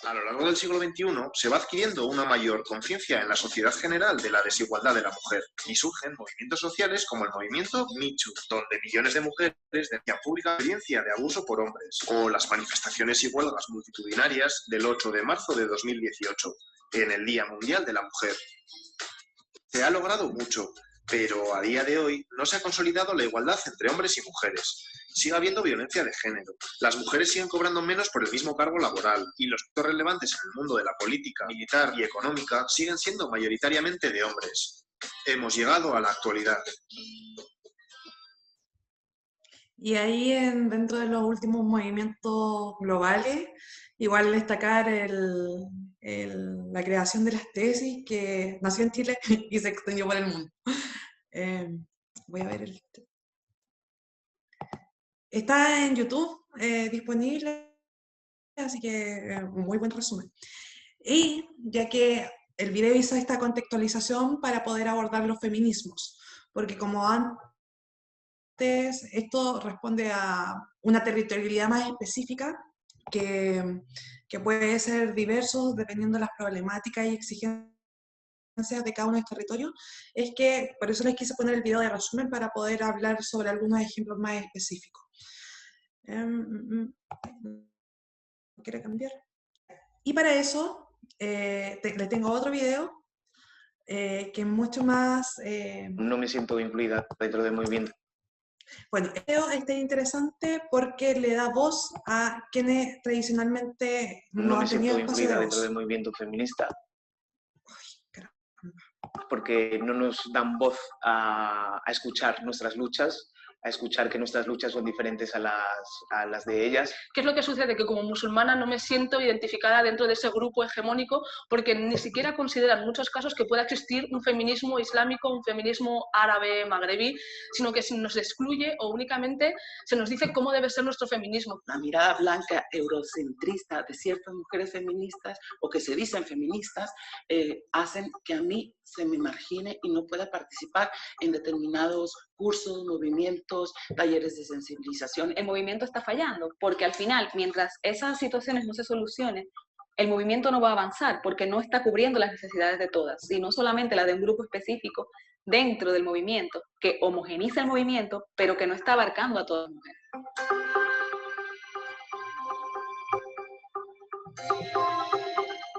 A lo largo del siglo XXI se va adquiriendo una mayor conciencia en la sociedad general de la desigualdad de la mujer y surgen movimientos sociales como el movimiento Me Too, donde millones de mujeres denuncian pública experiencia de abuso por hombres, o las manifestaciones y huelgas multitudinarias del 8 de marzo de 2018, en el Día Mundial de la Mujer. Se ha logrado mucho, pero a día de hoy no se ha consolidado la igualdad entre hombres y mujeres. Sigue habiendo violencia de género. Las mujeres siguen cobrando menos por el mismo cargo laboral y los puestos relevantes en el mundo de la política, militar y económica siguen siendo mayoritariamente de hombres. Hemos llegado a la actualidad. Y ahí dentro de los últimos movimientos globales, igual destacar la creación de las tesis que nació en Chile y se extendió por el mundo. Voy a ver Está en YouTube disponible, así que muy buen resumen. Y ya que el video hizo esta contextualización para poder abordar los feminismos, porque como antes, esto responde a una territorialidad más específica que puede ser diverso dependiendo de las problemáticas y exigencias de cada uno de los territorios. Es que por eso les quise poner el video de resumen para poder hablar sobre algunos ejemplos más específicos. ¿Quiere cambiar? Y para eso les tengo otro video que es mucho más... No me siento incluida dentro del movimiento. Bueno, el video está interesante porque le da voz a quienes tradicionalmente no han tenido espacio de voz. Dentro del movimiento feminista. Porque no nos dan voz a escuchar nuestras luchas, a escuchar que nuestras luchas son diferentes a las de ellas. ¿Qué es lo que sucede? Que como musulmana no me siento identificada dentro de ese grupo hegemónico porque ni siquiera consideran en muchos casos que pueda existir un feminismo islámico, un feminismo árabe, magrebí, sino que se nos excluye o únicamente se nos dice cómo debe ser nuestro feminismo. La mirada blanca eurocentrista de ciertas mujeres feministas o que se dicen feministas hacen que a mí se me margine y no pueda participar en determinados cursos, movimientos, talleres de sensibilización. El movimiento está fallando, porque al final, mientras esas situaciones no se solucionen, el movimiento no va a avanzar, porque no está cubriendo las necesidades de todas, y no solamente la de un grupo específico dentro del movimiento, que homogeniza el movimiento, pero que no está abarcando a todas las mujeres.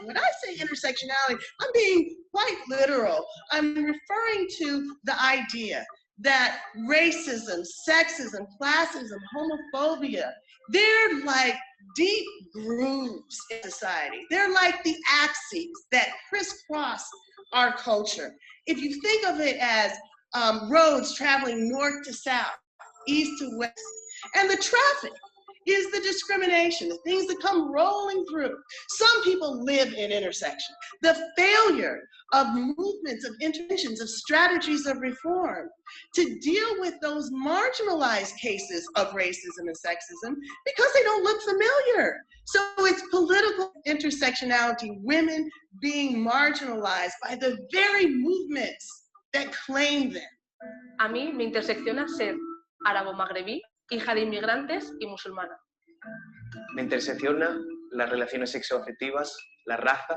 When I say intersectionality, I'm being quite literal. I'm referring to the idea that racism, sexism, classism, homophobia, they're like deep grooves in society. They're like the axes that crisscross our culture. If you think of it as roads traveling north to south, east to west, and the traffic is the discrimination, the things that come rolling through. Some people live in intersection. The failure of movements, of interventions, of strategies of reform to deal with those marginalized cases of racism and sexism because they don't look familiar. So it's political intersectionality, women being marginalized by the very movements that claim them. A mí me intersecciona ser árabo-magrebí, hija de inmigrantes y musulmana. Me intersecciona las relaciones sexoafectivas, la raza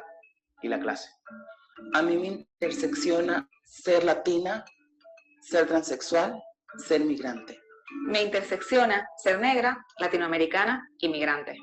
y la clase. A mí me intersecciona ser latina, ser transexual, ser migrante. Me intersecciona ser negra, latinoamericana y migrante.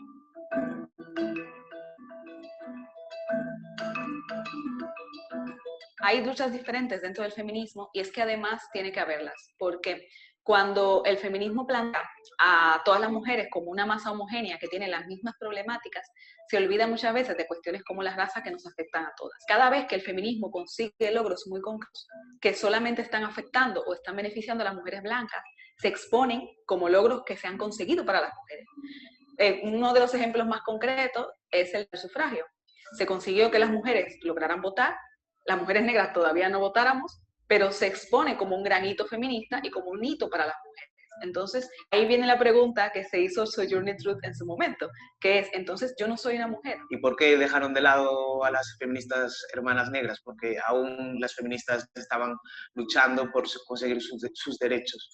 Hay luchas diferentes dentro del feminismo y es que además tiene que haberlas, porque cuando el feminismo plantea a todas las mujeres como una masa homogénea que tiene las mismas problemáticas, se olvida muchas veces de cuestiones como las razas que nos afectan a todas. Cada vez que el feminismo consigue logros muy concretos que solamente están afectando o están beneficiando a las mujeres blancas, se exponen como logros que se han conseguido para las mujeres. Uno de los ejemplos más concretos es el del sufragio. Se consiguió que las mujeres lograran votar, las mujeres negras todavía no votáramos, pero se expone como un gran hito feminista y como un hito para las mujeres. Entonces, ahí viene la pregunta que se hizo Sojourner Truth en su momento, que es, entonces, ¿yo no soy una mujer? ¿Y por qué dejaron de lado a las feministas hermanas negras? Porque aún las feministas estaban luchando por conseguir sus derechos.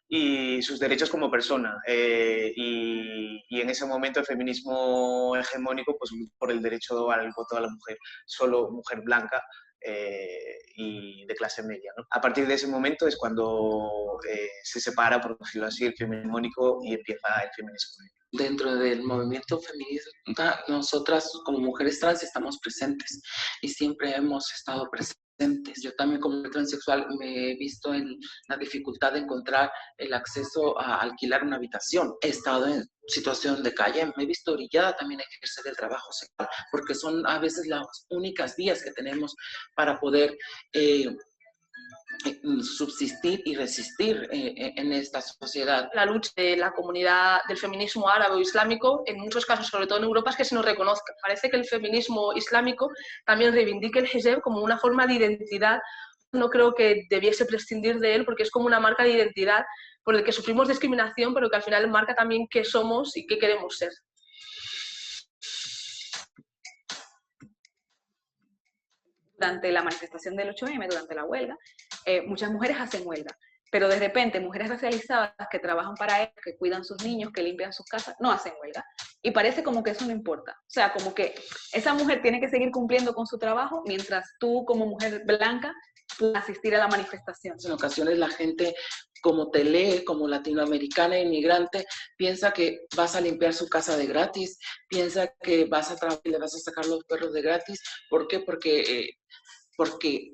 y sus derechos como persona. Y en ese momento el feminismo hegemónico, pues por el derecho al voto de la mujer, solo mujer blanca y de clase media, ¿no? A partir de ese momento es cuando se separa, por decirlo así, el feminismo hegemónico y empieza el feminismo. Dentro del movimiento feminista, nosotras como mujeres trans estamos presentes y siempre hemos estado presentes. Yo también como mujer transexual me he visto en la dificultad de encontrar el acceso a alquilar una habitación. He estado en situación de calle, me he visto orillada también a ejercer el trabajo sexual, porque son a veces las únicas vías que tenemos para poder subsistir y resistir en esta sociedad. La lucha de la comunidad del feminismo árabe o islámico, en muchos casos, sobre todo en Europa, es que se nos reconozca. Parece que el feminismo islámico también reivindica el hijab como una forma de identidad. No creo que debiese prescindir de él porque es como una marca de identidad por el que sufrimos discriminación, pero que al final marca también qué somos y qué queremos ser. Durante la manifestación del 8M, durante la huelga, muchas mujeres hacen huelga, pero de repente mujeres racializadas que trabajan para ellos, que cuidan sus niños, que limpian sus casas, no hacen huelga. Y parece como que eso no importa. O sea, como que esa mujer tiene que seguir cumpliendo con su trabajo mientras tú como mujer blanca puedas asistir a la manifestación. En ocasiones la gente, como te lee, como latinoamericana e inmigrante, piensa que vas a limpiar su casa de gratis, piensa que vas a trabajar y le vas a sacar los perros de gratis. ¿Por qué? Porque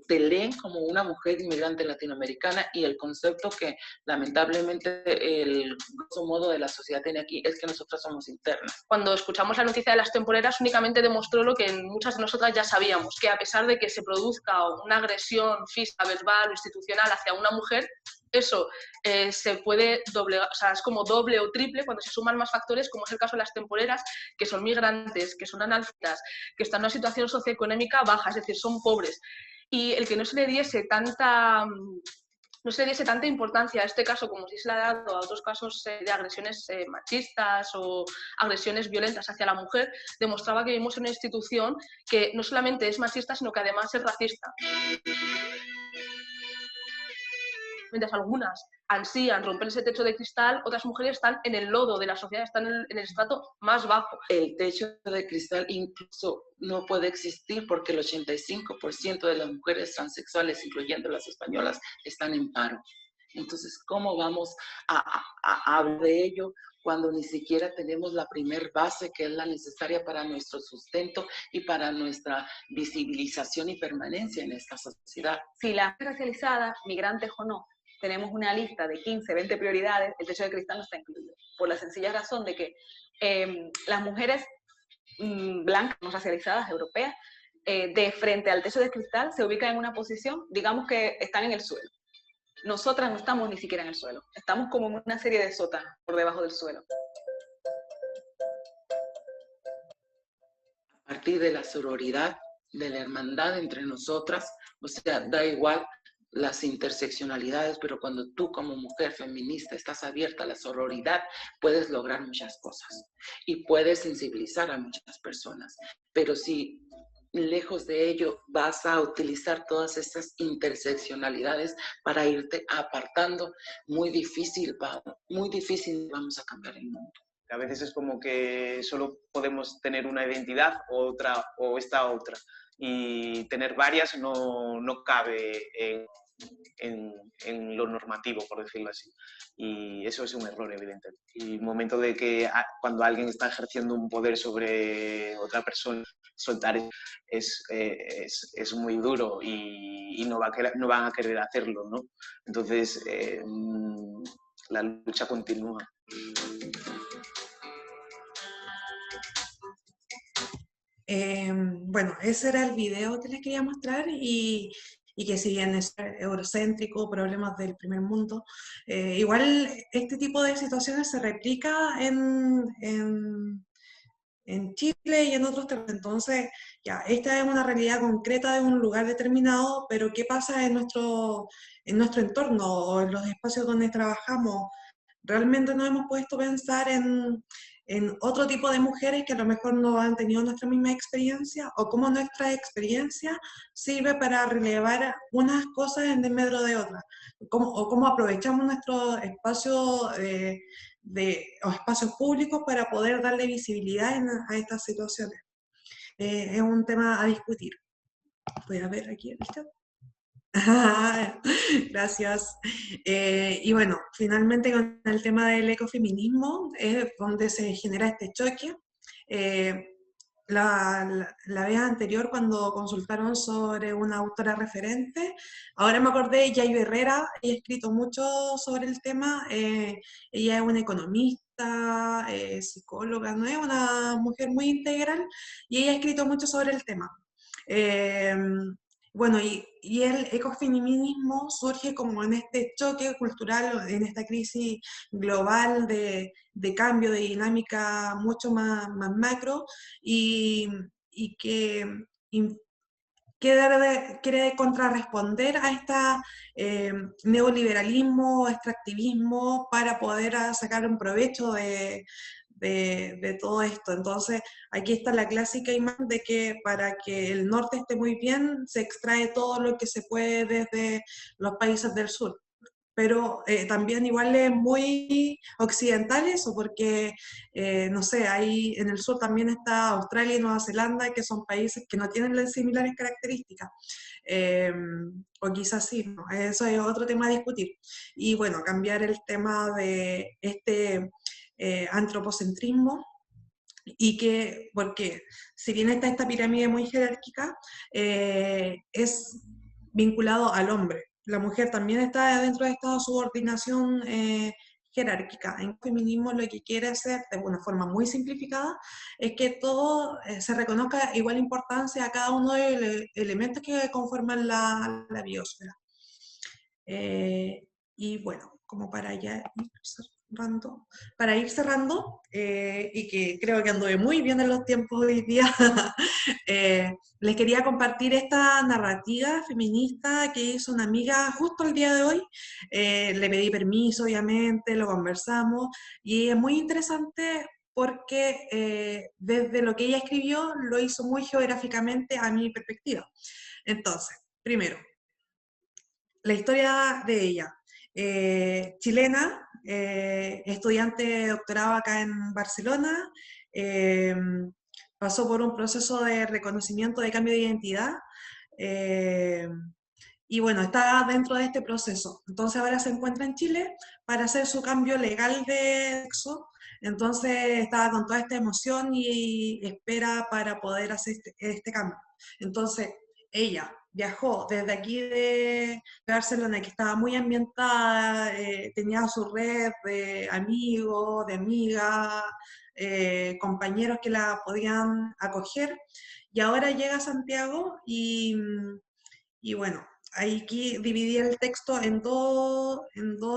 te leen como una mujer inmigrante latinoamericana y el concepto que lamentablemente el grosso modo de la sociedad tiene aquí es que nosotras somos internas. Cuando escuchamos la noticia de las temporeras únicamente demostró lo que muchas de nosotras ya sabíamos, que a pesar de que se produzca una agresión física, verbal o institucional hacia una mujer, eso se puede doblegar, o sea, es como doble o triple cuando se suman más factores, como es el caso de las temporeras, que son migrantes, que son analfabetas, que están en una situación socioeconómica baja, es decir, son pobres. Y el que no se le diese tanta importancia a este caso como si se le ha dado a otros casos de agresiones machistas o agresiones violentas hacia la mujer, demostraba que vivimos en una institución que no solamente es machista, sino que además es racista. Mientras algunas ansían romper ese techo de cristal, otras mujeres están en el lodo de la sociedad, están en el estrato más bajo. El techo de cristal incluso no puede existir porque el 85% de las mujeres transexuales, incluyendo las españolas, están en paro. Entonces, ¿cómo vamos a hablar de ello cuando ni siquiera tenemos la primer base que es la necesaria para nuestro sustento y para nuestra visibilización y permanencia en esta sociedad? Si la mujer racializada, migrantes o no, tenemos una lista de 15, 20 prioridades, el techo de cristal no está incluido, por la sencilla razón de que las mujeres blancas, no racializadas, europeas, de frente al techo de cristal se ubican en una posición, digamos que están en el suelo. Nosotras no estamos ni siquiera en el suelo, estamos como en una serie de sótanos por debajo del suelo. A partir de la sororidad, de la hermandad entre nosotras, o sea, da igual las interseccionalidades, pero cuando tú como mujer feminista estás abierta a la sororidad, puedes lograr muchas cosas y puedes sensibilizar a muchas personas. Pero si lejos de ello vas a utilizar todas estas interseccionalidades para irte apartando, muy difícil vamos a cambiar el mundo. A veces es como que solo podemos tener una identidad o esta otra. Y tener varias no cabe en lo normativo, por decirlo así. Y eso es un error, evidente. Y el momento de que cuando alguien está ejerciendo un poder sobre otra persona, soltar es muy duro y no van a querer hacerlo, ¿no? Entonces, la lucha continúa. Bueno, ese era el video que les quería mostrar y que si bien es eurocéntrico, problemas del primer mundo, igual este tipo de situaciones se replica en Chile y en otros territorios. Entonces, ya, esta es una realidad concreta de un lugar determinado, pero ¿qué pasa en nuestro entorno o en los espacios donde trabajamos? realmente nos hemos puesto a pensar en otro tipo de mujeres que a lo mejor no han tenido nuestra misma experiencia, o cómo nuestra experiencia sirve para relevar unas cosas en desmedro de otras, o cómo aprovechamos nuestro espacio o espacios públicos para poder darle visibilidad a estas situaciones. Es un tema a discutir. Voy a ver aquí el chat. Gracias. Y bueno, finalmente con el tema del ecofeminismo es donde se genera este choque. La vez anterior, cuando consultaron sobre una autora referente, ahora me acordé, Yayo Herrera, ella ha escrito mucho sobre el tema. Ella es una economista, psicóloga, ¿no? Es una mujer muy integral, y ella ha escrito mucho sobre el tema. Bueno, y el ecofeminismo surge como en este choque cultural, en esta crisis global de cambio, de dinámica mucho más macro, y que quiere contrarresponder a este neoliberalismo, extractivismo, para poder sacar un provecho de todo esto. Entonces, aquí está la clásica imagen de que para que el norte esté muy bien, se extrae todo lo que se puede desde los países del sur. Pero también igual es muy occidental eso, porque, no sé, ahí en el sur también está Australia y Nueva Zelanda, que son países que no tienen las similares características. O quizás sí, ¿no? Eso es otro tema a discutir. Y bueno, cambiar el tema de este antropocentrismo, porque si bien está esta pirámide muy jerárquica, es vinculado al hombre. La mujer también está dentro de esta subordinación jerárquica. En el feminismo lo que quiere hacer, de una forma muy simplificada, es que todo se reconozca igual importancia a cada uno de los elementos que conforman la biosfera. Y bueno, como para ya ir cerrando, y que creo que anduve muy bien en los tiempos hoy día, les quería compartir esta narrativa feminista que hizo una amiga justo el día de hoy. Le pedí permiso, obviamente, lo conversamos, y es muy interesante porque desde lo que ella escribió lo hizo muy geográficamente a mi perspectiva. Entonces, primero, la historia de ella. Chilena, estudiante de doctorado acá en Barcelona, pasó por un proceso de reconocimiento de cambio de identidad, y bueno, está dentro de este proceso. Entonces ahora se encuentra en Chile para hacer su cambio legal de sexo. Entonces estaba con toda esta emoción y espera para poder hacer este cambio. Entonces ella viajó desde aquí de Barcelona, que estaba muy ambientada, tenía su red de amigos, de amigas, compañeros que la podían acoger, y ahora llega a Santiago y bueno, aquí dividí el texto en dos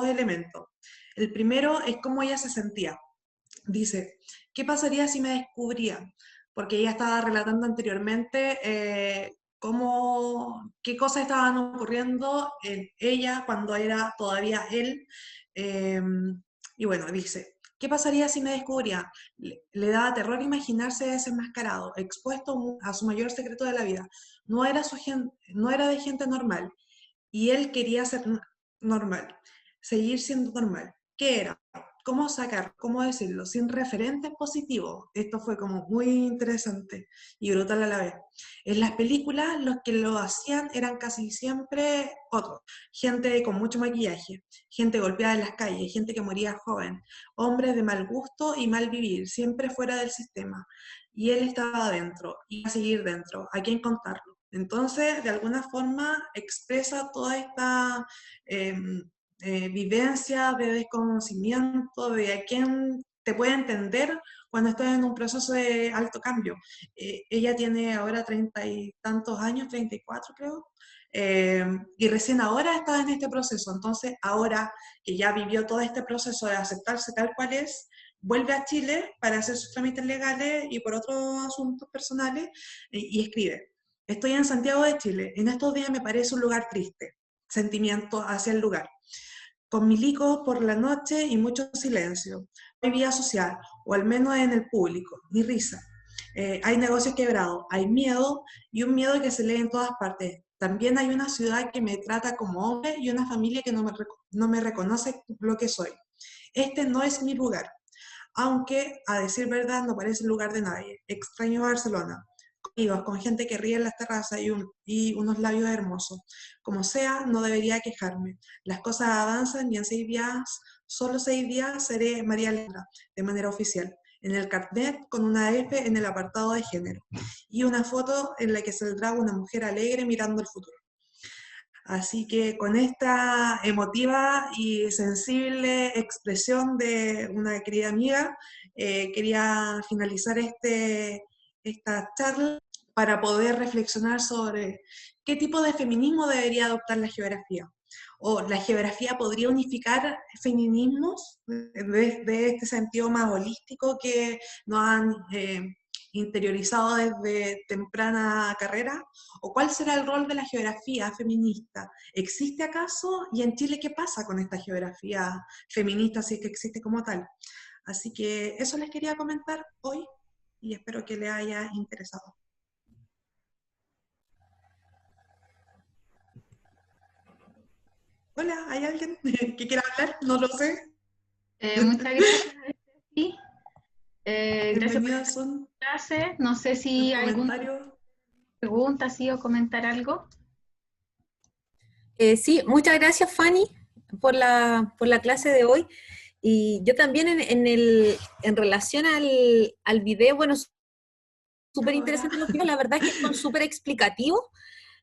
elementos. El primero es cómo ella se sentía. Dice, ¿qué pasaría si me descubría? Porque ella estaba relatando anteriormente qué cosas estaban ocurriendo en ella cuando era todavía él. Y bueno, dice, ¿qué pasaría si me descubría? Le daba terror imaginarse desenmascarado, expuesto a su mayor secreto de la vida. No era de gente normal, y él quería ser normal, seguir siendo normal. ¿Qué era? ¿Cómo sacar, cómo decirlo, sin referentes positivos? Esto fue como muy interesante y brutal a la vez. En las películas los que lo hacían eran casi siempre otros, gente con mucho maquillaje, gente golpeada en las calles, gente que moría joven, hombres de mal gusto y mal vivir, siempre fuera del sistema. Y él estaba adentro, y iba a seguir dentro, ¿a quién contarlo? Entonces, de alguna forma, expresa toda esta vivencia de desconocimiento, de a quién te puede entender cuando estás en un proceso de alto cambio. Ella tiene ahora 30 y tantos años, 34 creo, y recién ahora está en este proceso. Entonces, ahora que ya vivió todo este proceso de aceptarse tal cual es, vuelve a Chile para hacer sus trámites legales y por otros asuntos personales, y escribe: estoy en Santiago de Chile, en estos días me parece un lugar triste, sentimiento hacia el lugar. con milicos por la noche y mucho silencio. No hay vida social, o al menos en el público, ni risa. Hay negocios quebrados, hay miedo, y un miedo que se lee en todas partes. También hay una ciudad que me trata como hombre y una familia que no me reconoce lo que soy. Este no es mi lugar, aunque a decir verdad no parece el lugar de nadie. Extraño Barcelona, con amigos, con gente que ríe en las terrazas y unos labios hermosos. Como sea, no debería quejarme. Las cosas avanzan y en 6 días, solo 6 días, seré María Elena, de manera oficial, en el carnet con una F en el apartado de género, y una foto en la que saldrá una mujer alegre mirando el futuro. Así que con esta emotiva y sensible expresión de una querida amiga, quería finalizar esta charla para poder reflexionar sobre qué tipo de feminismo debería adoptar la geografía. O la geografía podría unificar feminismos de este sentido más holístico que nos han interiorizado desde temprana carrera, o cuál será el rol de la geografía feminista. ¿Existe acaso? ¿Y en Chile qué pasa con esta geografía feminista, si es que existe como tal? Así que eso les quería comentar hoy y espero que les haya interesado. Hola, ¿hay alguien que quiera hablar? No lo sé. Muchas gracias. Sí. Gracias por Bienvenidas son esta clase. No sé si hay alguna pregunta sí, o comentar algo. Sí, muchas gracias Fanny por la clase de hoy. Y yo también en relación al video, bueno, súper interesante los videos, la verdad es que son súper explicativos.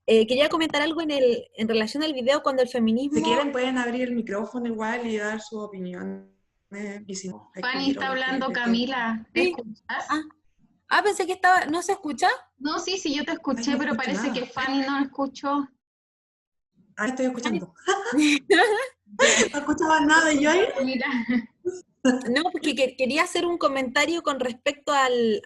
Quería comentar algo en relación al video cuando el feminismo... Si quieren pueden abrir el micrófono igual y dar su opinión. Fanny, está hablando Camila. ¿Te escuchas? Pensé que estaba... ¿No se escucha? No, sí, yo te escuché, no pero escucho parece nada. que Fanny no escuchó. Estoy escuchando. No escuchaba nada y yo ahí. Mira. No, porque quería hacer un comentario con respecto al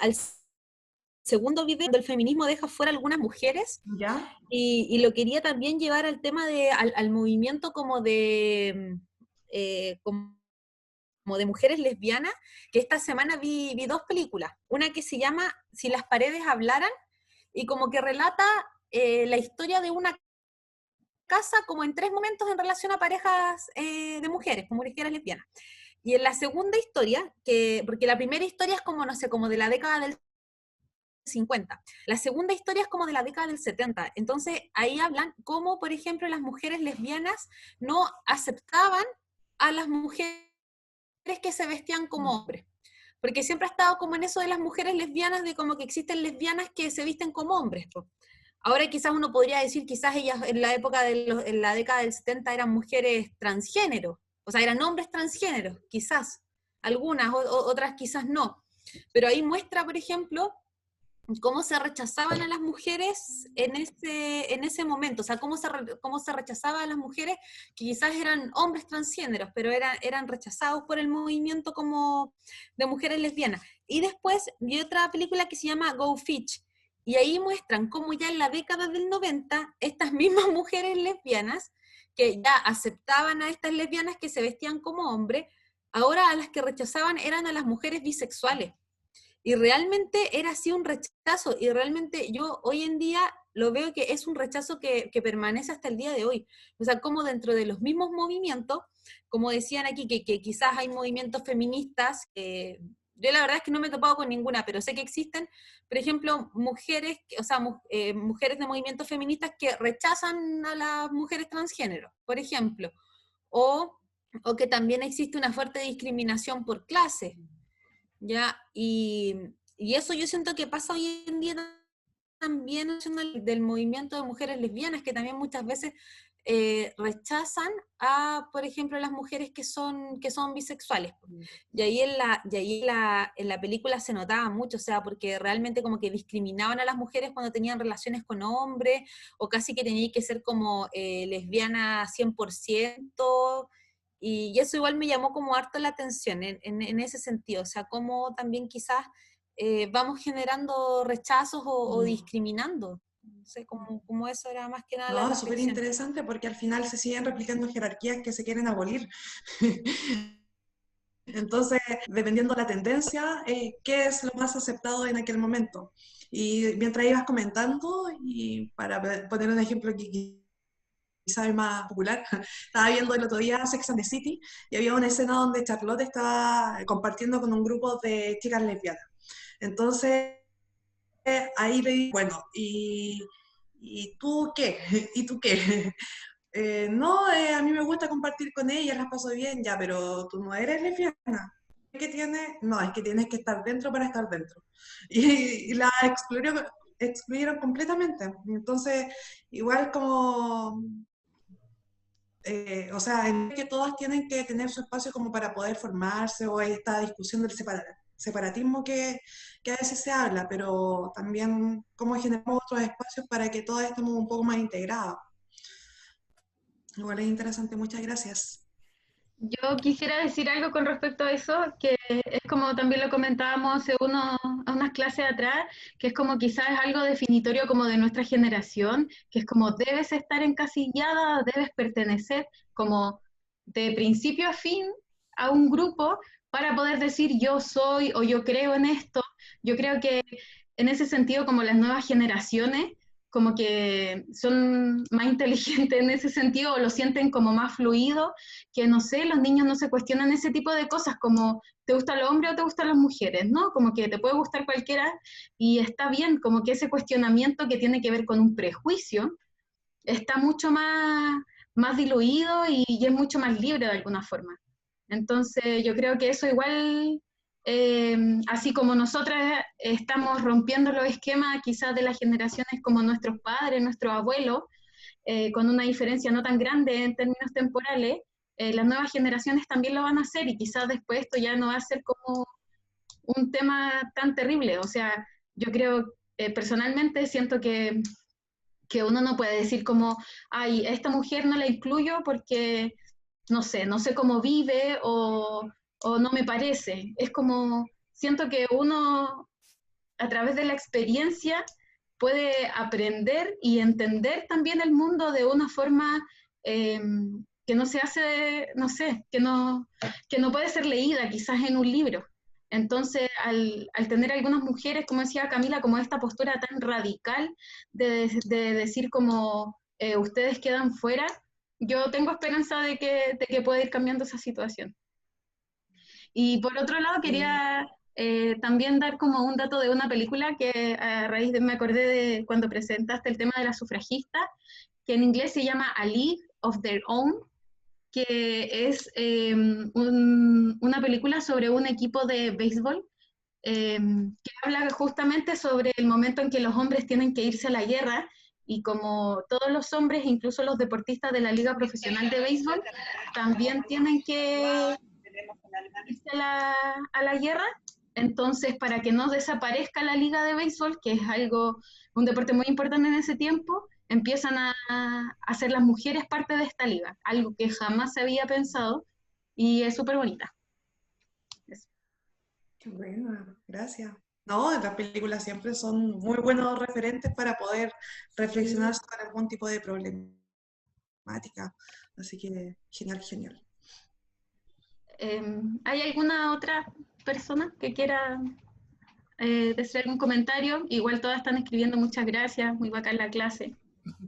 segundo video donde el feminismo deja fuera a algunas mujeres. ¿Ya? Y lo quería también llevar al tema al movimiento como de mujeres lesbianas, que esta semana vi 2 películas. Una que se llama Si las paredes hablaran, y como que relata la historia de una casa como en 3 momentos en relación a parejas de mujeres, como mujeres lesbianas. Y en la segunda historia, porque la primera historia es como, no sé, como de la década del 50. La segunda historia es como de la década del 70. Entonces ahí hablan cómo, por ejemplo, las mujeres lesbianas no aceptaban a las mujeres que se vestían como hombres. Porque siempre ha estado como en eso de las mujeres lesbianas, de como que existen lesbianas que se visten como hombres. Ahora quizás uno podría decir, quizás ellas en la época en la década del 70 eran mujeres transgénero, o sea, eran hombres transgéneros, quizás, algunas, otras quizás no. Pero ahí muestra, por ejemplo, cómo se rechazaban a las mujeres en ese momento, o sea, cómo se rechazaba a las mujeres que quizás eran hombres transgéneros, pero eran rechazados por el movimiento como de mujeres lesbianas. Y después vi otra película que se llama Go Fitch, y ahí muestran cómo ya en la década del 90, estas mismas mujeres lesbianas, que ya aceptaban a estas lesbianas que se vestían como hombres, ahora a las que rechazaban eran a las mujeres bisexuales. Y realmente era así un rechazo, y realmente yo hoy en día lo veo que es un rechazo que permanece hasta el día de hoy. O sea, como dentro de los mismos movimientos, como decían aquí, que quizás hay movimientos feministas, yo la verdad es que no me he topado con ninguna, pero sé que existen, por ejemplo, mujeres, o sea, mujeres de movimientos feministas que rechazan a las mujeres transgénero, por ejemplo, o que también existe una fuerte discriminación por clase. ¿Ya? Y eso yo siento que pasa hoy en día también del movimiento de mujeres lesbianas, que también muchas veces rechazan a, por ejemplo, las mujeres que son bisexuales. Y ahí en la película se notaba mucho, o sea, porque realmente como que discriminaban a las mujeres cuando tenían relaciones con hombres, o casi que tenían que ser como lesbiana 100%, y eso igual me llamó como harto la atención en ese sentido, o sea, cómo también quizás vamos generando rechazos o discriminando. No sé, como eso era más que nada la No, es súper reflexión. interesante porque al final se siguen replicando jerarquías que se quieren abolir. Entonces, dependiendo de la tendencia, ¿qué es lo más aceptado en aquel momento? Y mientras ibas comentando, y para poner un ejemplo que quizás es más popular, estaba viendo el otro día Sex and the City y había una escena donde Charlotte estaba compartiendo con un grupo de chicas lesbianas. Entonces, ahí le dije, bueno, ¿y tú qué? ¿Y tú qué? No, a mí me gusta compartir con ellas, las paso bien, ya, pero tú no eres lesbiana. ¿Qué tienes? No, es que tienes que estar dentro para estar dentro. Y la excluyeron completamente. Entonces, igual como, o sea, que todas tienen que tener su espacio como para poder formarse, o hay esta discusión del separatismo que a veces se habla, pero también cómo generamos otros espacios para que todas estemos un poco más integradas. Igual es interesante, muchas gracias. Yo quisiera decir algo con respecto a eso, que es como también lo comentábamos hace unas clases atrás, que es como quizás es algo definitorio como de nuestra generación, que es como debes estar encasillada, debes pertenecer como de principio a fin a un grupo para poder decir yo soy o yo creo en esto. Yo creo que en ese sentido como las nuevas generaciones como que son más inteligentes en ese sentido o lo sienten como más fluido, que no sé, los niños no se cuestionan ese tipo de cosas como te gusta el hombre o te gustan las mujeres, ¿no? Como que te puede gustar cualquiera y está bien, como que ese cuestionamiento que tiene que ver con un prejuicio está mucho más diluido y es mucho más libre de alguna forma. Entonces yo creo que eso igual, así como nosotras estamos rompiendo los esquemas quizás de las generaciones como nuestros padres, nuestros abuelos, con una diferencia no tan grande en términos temporales, las nuevas generaciones también lo van a hacer y quizás después esto ya no va a ser como un tema tan terrible. O sea, yo creo, personalmente siento que uno no puede decir como, ay, a esta mujer no la incluyo porque, no sé cómo vive o no me parece. Es como, siento que uno a través de la experiencia puede aprender y entender también el mundo de una forma que no se hace, no sé, que no puede ser leída quizás en un libro. Entonces, al tener algunas mujeres, como decía Camila, como esta postura tan radical de decir como ustedes quedan fuera, yo tengo esperanza de que pueda ir cambiando esa situación. Y por otro lado, quería también dar como un dato de una película que a raíz de me acordé de cuando presentaste el tema de la sufragista, que en inglés se llama A League of Their Own, que es una película sobre un equipo de béisbol que habla justamente sobre el momento en que los hombres tienen que irse a la guerra y como todos los hombres, incluso los deportistas de la Liga Profesional de Béisbol, también tienen que irse a la guerra. Entonces, para que no desaparezca la Liga de Béisbol, que es un deporte muy importante en ese tiempo, empiezan a hacer las mujeres parte de esta liga, algo que jamás se había pensado y es súper bonita. Qué bueno, gracias. No, las películas siempre son muy buenos referentes para poder reflexionar sobre algún tipo de problemática. Así que genial, genial. ¿Hay alguna otra persona que quiera decir algún comentario? Igual todas están escribiendo muchas gracias, muy bacán la clase,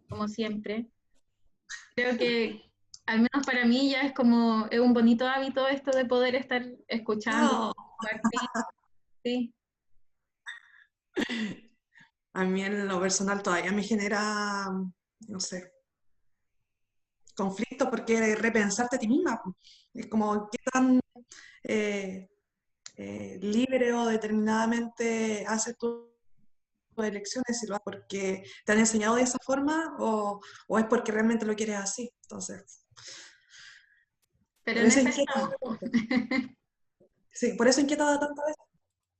como siempre. Creo que al menos para mí ya es un bonito hábito esto de poder estar escuchando, compartir. Sí. A mí en lo personal todavía me genera, no sé, conflicto porque repensarte a ti misma. Es como qué tan libre o determinadamente haces tus elecciones, si lo haces porque te han enseñado de esa forma o es porque realmente lo quieres así. Entonces, Pero por en eso esa inquieta. Sí, por eso inquieta tantas veces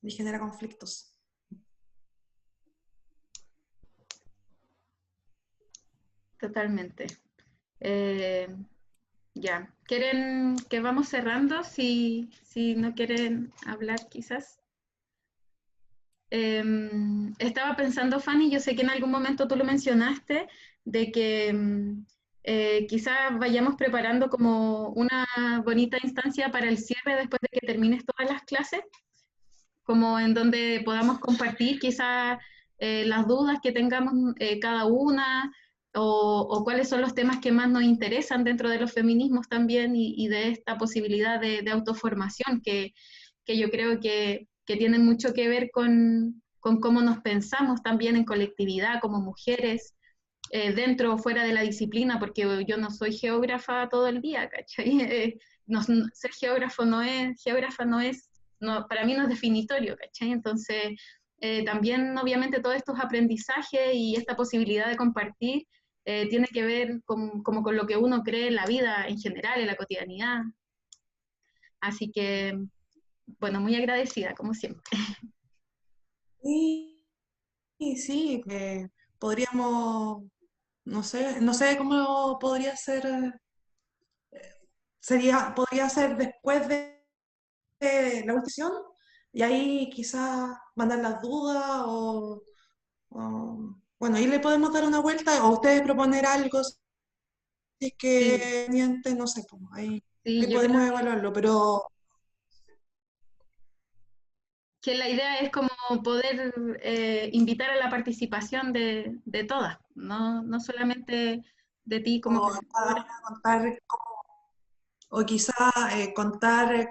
y genera conflictos. Totalmente. Ya, ¿quieren que vamos cerrando? Si no quieren hablar, quizás. estaba pensando, Fanny, yo sé que en algún momento tú lo mencionaste, de que quizás vayamos preparando como una bonita instancia para el cierre después de que termines todas las clases, como en donde podamos compartir quizás las dudas que tengamos cada una, o cuáles son los temas que más nos interesan dentro de los feminismos también, y de esta posibilidad de autoformación que yo creo que tienen mucho que ver con cómo nos pensamos también en colectividad como mujeres, dentro o fuera de la disciplina, porque yo no soy geógrafa todo el día, ¿cachai? Ser geógrafo geógrafa para mí no es definitorio, ¿cachai? Entonces, también obviamente todos estos aprendizajes y esta posibilidad de compartir tiene que ver como con lo que uno cree en la vida en general, en la cotidianidad. Así que, bueno, muy agradecida, como siempre. Sí, podríamos, no sé cómo podría ser, podría ser después de la última sesión, y ahí quizás mandar las dudas bueno, ahí le podemos dar una vuelta, o ustedes proponer algo, si es que pendiente, no sé, pues, ahí podemos evaluarlo, pero... Que la idea es como poder invitar a la participación de todas, no solamente de ti como profesora. O quizá contar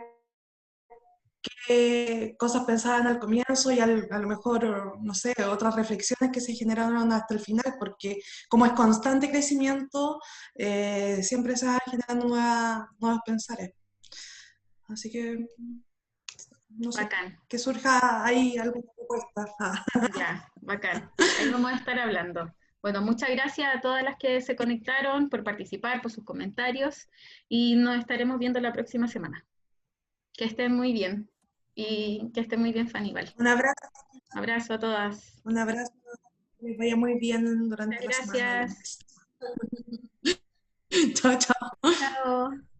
qué cosas pensaban al comienzo y a lo mejor, no sé, otras reflexiones que se generaron hasta el final, porque como es constante crecimiento, siempre se van generando nuevos pensares. Así que, no sé, Bacán. que surja ahí alguna propuesta. Ya, bacán. Ahí vamos a estar hablando. Bueno, muchas gracias a todas las que se conectaron por participar, por sus comentarios, y nos estaremos viendo la próxima semana. Que estén muy bien, y que estén muy bien, Fanny. Un abrazo. Abrazo a todas. Un abrazo. Que les vaya muy bien durante Muchas la semana. gracias. Chao, chao. Chao.